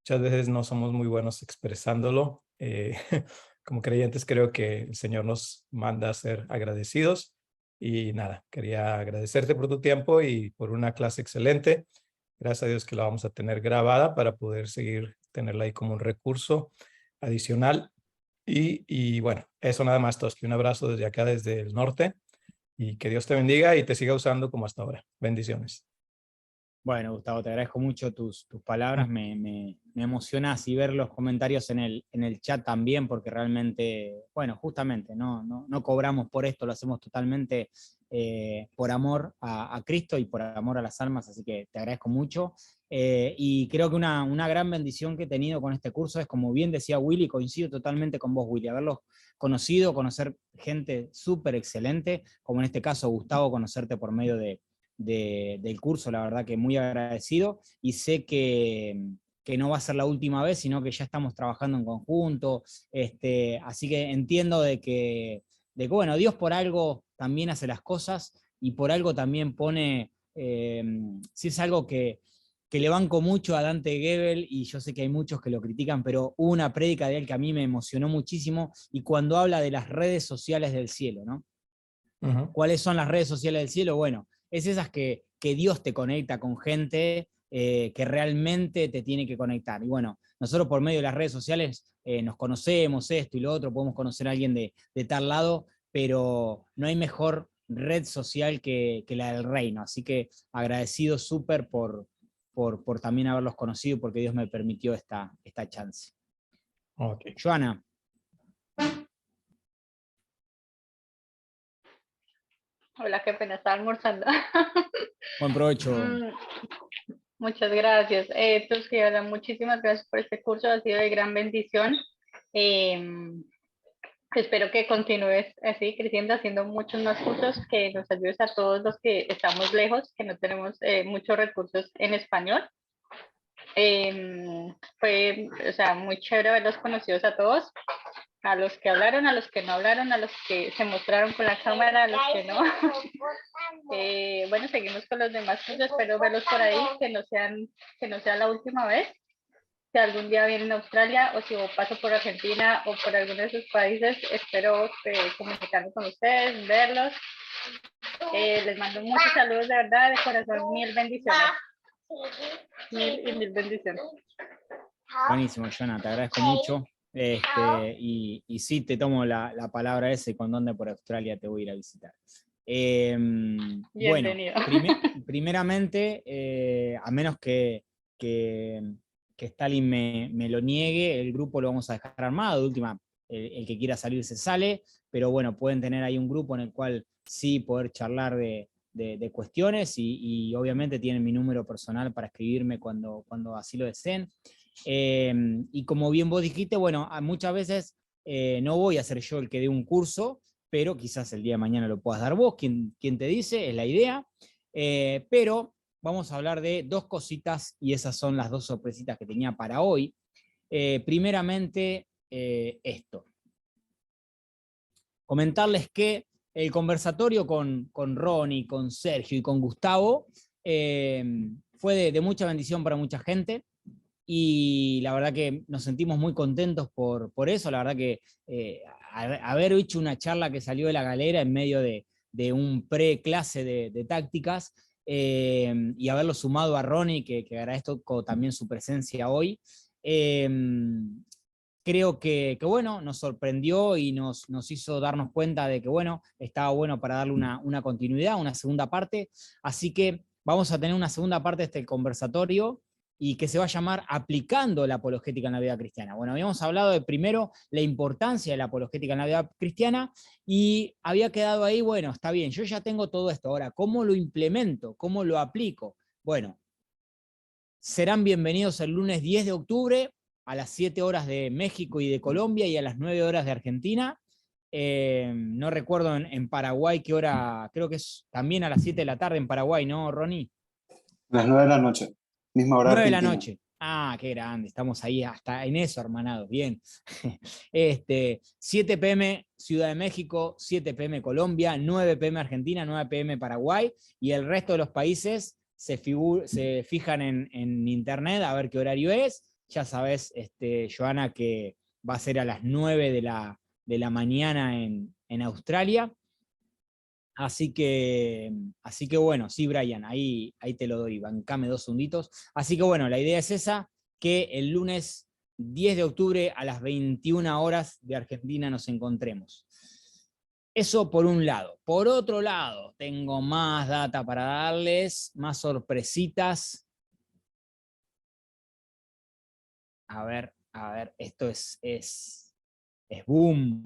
muchas veces no somos muy buenos expresándolo. Como creyentes creo que el Señor nos manda a ser agradecidos y nada, quería agradecerte por tu tiempo y por una clase excelente. Gracias a Dios que la vamos a tener grabada para poder seguir, tenerla ahí como un recurso adicional. Y bueno, eso nada más, Toski. Un abrazo desde acá, desde el norte, y que Dios te bendiga y te siga usando como hasta ahora. Bendiciones. Bueno, Gustavo, te agradezco mucho tus palabras, me emocionás y ver los comentarios en el chat también, porque realmente, bueno, justamente, no cobramos por esto, lo hacemos totalmente por amor a Cristo y por amor a las almas, así que te agradezco mucho. Y creo que una gran bendición que he tenido con este curso es, como bien decía Willy, coincido totalmente con vos, Willy, haberlos conocido, conocer gente súper excelente, como en este caso, Gustavo, conocerte por medio del curso, la verdad que muy agradecido, y sé que no va a ser la última vez, sino que ya estamos trabajando en conjunto, así que entiendo de que, bueno, Dios por algo también hace las cosas, y por algo también pone, si es algo que le banco mucho a Dante Gebel, y yo sé que hay muchos que lo critican, pero hubo una prédica de él que a mí me emocionó muchísimo, y cuando habla de las redes sociales del cielo, ¿no? ¿Cuáles son las redes sociales del cielo? Bueno, es esas que Dios te conecta con gente que realmente te tiene que conectar. Y bueno, nosotros por medio de las redes sociales nos conocemos, esto y lo otro, podemos conocer a alguien de tal lado, pero no hay mejor red social que la del reino. Así que agradecido súper por también haberlos conocido, porque Dios me permitió esta chance. Okay. Joana. Hola, qué pena, estaba almorzando. Buen provecho. Muchas gracias. Tosquiola, muchísimas gracias por este curso, ha sido de gran bendición. Espero que continúes así creciendo, haciendo muchos más cursos, que nos ayudes a todos los que estamos lejos, que no tenemos muchos recursos en español. Fue, o sea, muy chévere verlos conocidos a todos, a los que hablaron, a los que no hablaron, a los que se mostraron con la cámara, a los que no. Bueno, seguimos con los demás cursos, espero verlos por ahí, que no sea la última vez. Si algún día vienen a Australia, o si paso por Argentina o por alguno de sus países, espero comunicarme con ustedes, verlos. Les mando muchos saludos, de verdad, de corazón, mil bendiciones. Mil bendiciones. Buenísimo, Joana, te agradezco mucho. Y sí, te tomo la palabra esa, y con dónde por Australia te voy a ir a visitar. Bueno, primeramente, a menos que Stalin me lo niegue, el grupo lo vamos a dejar armado. De última, el que quiera salir se sale, pero bueno, pueden tener ahí un grupo en el cual sí poder charlar de cuestiones, y obviamente tienen mi número personal para escribirme cuando así lo deseen. Y como bien vos dijiste, bueno, muchas veces no voy a ser yo el que dé un curso, pero quizás el día de mañana lo puedas dar vos, quien te dice, es la idea. Pero vamos a hablar de dos cositas, y esas son las dos sorpresitas que tenía para hoy. Primeramente, esto. Comentarles que el conversatorio con Ronnie, con Sergio y con Gustavo fue de mucha bendición para mucha gente. Y la verdad que nos sentimos muy contentos por eso. La verdad que haber hecho una charla que salió de la galera en medio de un pre-clase de tácticas, y haberlo sumado a Ronnie, que agradezco también su presencia hoy, creo que bueno, nos sorprendió y nos hizo darnos cuenta de que bueno, estaba bueno para darle una continuidad, una segunda parte. Así que vamos a tener una segunda parte de este conversatorio, y que se va a llamar Aplicando la Apologética en la Vida Cristiana. Bueno, habíamos hablado de primero la importancia de la apologética en la vida cristiana, y había quedado ahí, bueno, está bien, yo ya tengo todo esto, ahora, ¿cómo lo implemento? ¿Cómo lo aplico? Bueno, serán bienvenidos el lunes 10 de octubre a las 7 horas de México y de Colombia, y a las 9 horas de Argentina. No recuerdo en Paraguay qué hora, creo que es también a las 7 de la tarde en Paraguay, ¿no, Ronnie? Las 9 de la noche, misma hora 9 de la argentina. noche. Ah, qué grande, estamos ahí hasta en eso, hermanados, bien. 7 p.m. Ciudad de México, 7 p.m. Colombia, 9 p.m. Argentina, 9 p.m. Paraguay, y el resto de los países se fijan en internet a ver qué horario es. Ya sabes, Joana, que va a ser a las 9 de la mañana en Australia. Así que bueno, sí, Brian, ahí te lo doy, bancame 2 segunditos. Así que bueno, la idea es esa, que el lunes 10 de octubre a las 21 horas de Argentina nos encontremos. Eso por un lado. Por otro lado, tengo más data para darles, más sorpresitas. A ver, esto es boom.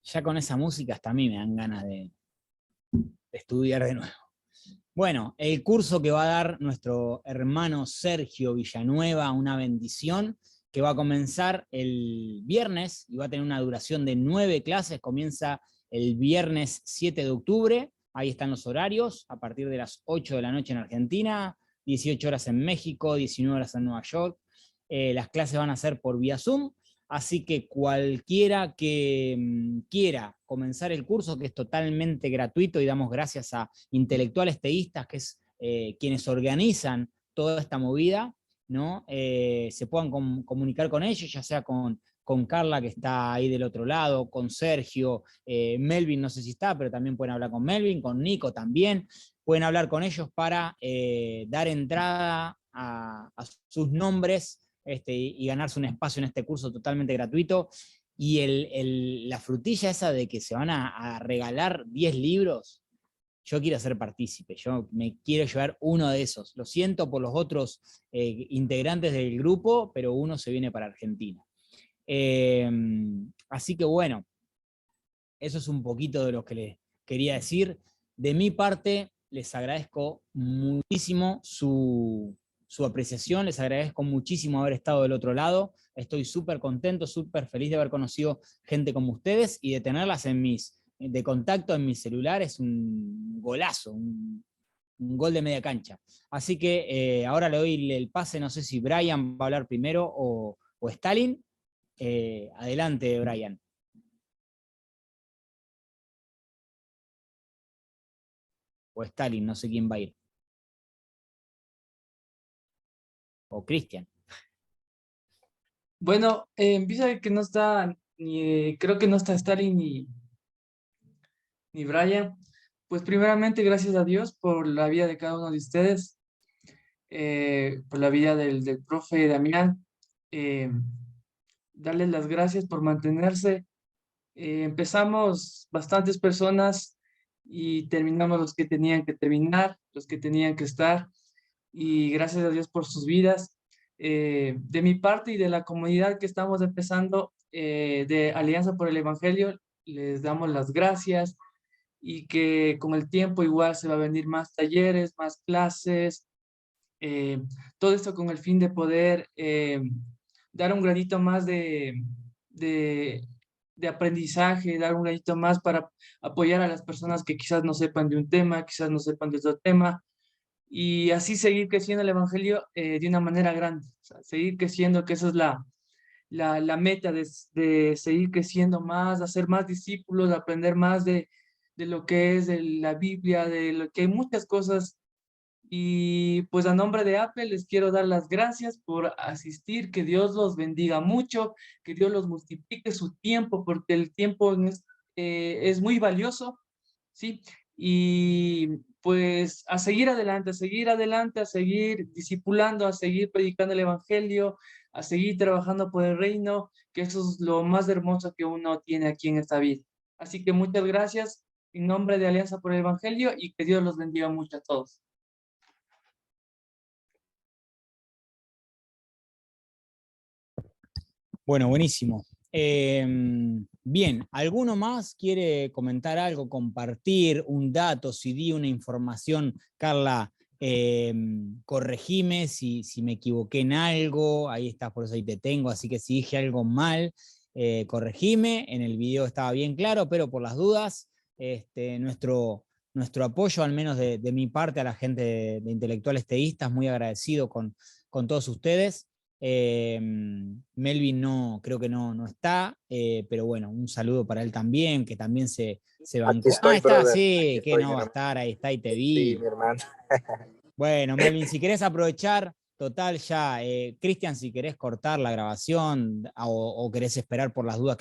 Ya con esa música hasta a mí me dan ganas de estudiar de nuevo. Bueno, el curso que va a dar nuestro hermano Sergio Villanueva, una bendición, que va a comenzar el viernes y va a tener una duración de 9 clases, comienza el viernes 7 de octubre, ahí están los horarios, a partir de las 8 de la noche en Argentina, 18 horas en México, 19 horas en Nueva York. Las clases van a ser por vía Zoom, así que cualquiera que quiera comenzar el curso, que es totalmente gratuito, y damos gracias a Intelectuales Teístas, que es quienes organizan toda esta movida, ¿no? Se puedan comunicar con ellos, ya sea con Carla, que está ahí del otro lado, con Sergio, Melvin no sé si está, pero también pueden hablar con Melvin, con Nico también, pueden hablar con ellos para dar entrada a sus nombres, y ganarse un espacio en este curso totalmente gratuito. Y la frutilla esa de que se van a regalar 10 libros, yo quiero ser partícipe, yo me quiero llevar uno de esos. Lo siento por los otros integrantes del grupo, pero uno se viene para Argentina. Así que bueno, eso es un poquito de lo que les quería decir. De mi parte, les agradezco muchísimo su apreciación, les agradezco muchísimo haber estado del otro lado, estoy súper contento, súper feliz de haber conocido gente como ustedes y de tenerlas de contacto en mi celular, es un golazo, un gol de media cancha. Así que ahora le doy el pase, no sé si Brian va a hablar primero o Stalin. Adelante, Brian. O Stalin, no sé quién va a ir. O Cristian. Bueno, empieza que no está, creo que no está Stalin ni Brian. Pues primeramente, gracias a Dios por la vida de cada uno de ustedes, por la vida del profe Damián. Darles las gracias por mantenerse. Empezamos bastantes personas y terminamos los que tenían que terminar, los que tenían que estar. Y gracias a Dios por sus vidas. De mi parte y de la comunidad que estamos empezando, de Alianza por el Evangelio, les damos las gracias y que con el tiempo igual se va a venir más talleres, más clases, todo esto con el fin de poder dar un granito más de aprendizaje, dar un granito más para apoyar a las personas que quizás no sepan de un tema, quizás no sepan de otro tema, y así seguir creciendo el Evangelio de una manera grande, o sea, seguir creciendo, que esa es la meta de seguir creciendo más, hacer más discípulos, aprender más de lo que es de la Biblia, de lo que hay muchas cosas. Y pues a nombre de Apple les quiero dar las gracias por asistir, que Dios los bendiga mucho, que Dios los multiplique su tiempo, porque el tiempo es muy valioso, ¿sí? Y pues a seguir adelante, a seguir adelante, a seguir discipulando, a seguir predicando el Evangelio, a seguir trabajando por el reino, que eso es lo más hermoso que uno tiene aquí en esta vida. Así que muchas gracias en nombre de Alianza por el Evangelio y que Dios los bendiga mucho a todos. Bueno, buenísimo. Bien, ¿alguno más quiere comentar algo, compartir un dato, si di una información? Carla, corregime si me equivoqué en algo, ahí estás, por eso ahí te tengo, así que si dije algo mal, corregime, en el video estaba bien claro, pero por las dudas, nuestro apoyo, al menos de mi parte, a la gente de Intelectuales Teístas, muy agradecido con todos ustedes. Melvin creo que no está, pero bueno, un saludo para él también, que también se bancó. Aquí estoy, Está, brother. sí, Aquí que estoy, no mi va a hermano. estar, ahí está, y te vi. Sí, mi hermano. Bueno, Melvin, si querés aprovechar, total ya, Cristian, si querés cortar la grabación o querés esperar por las dudas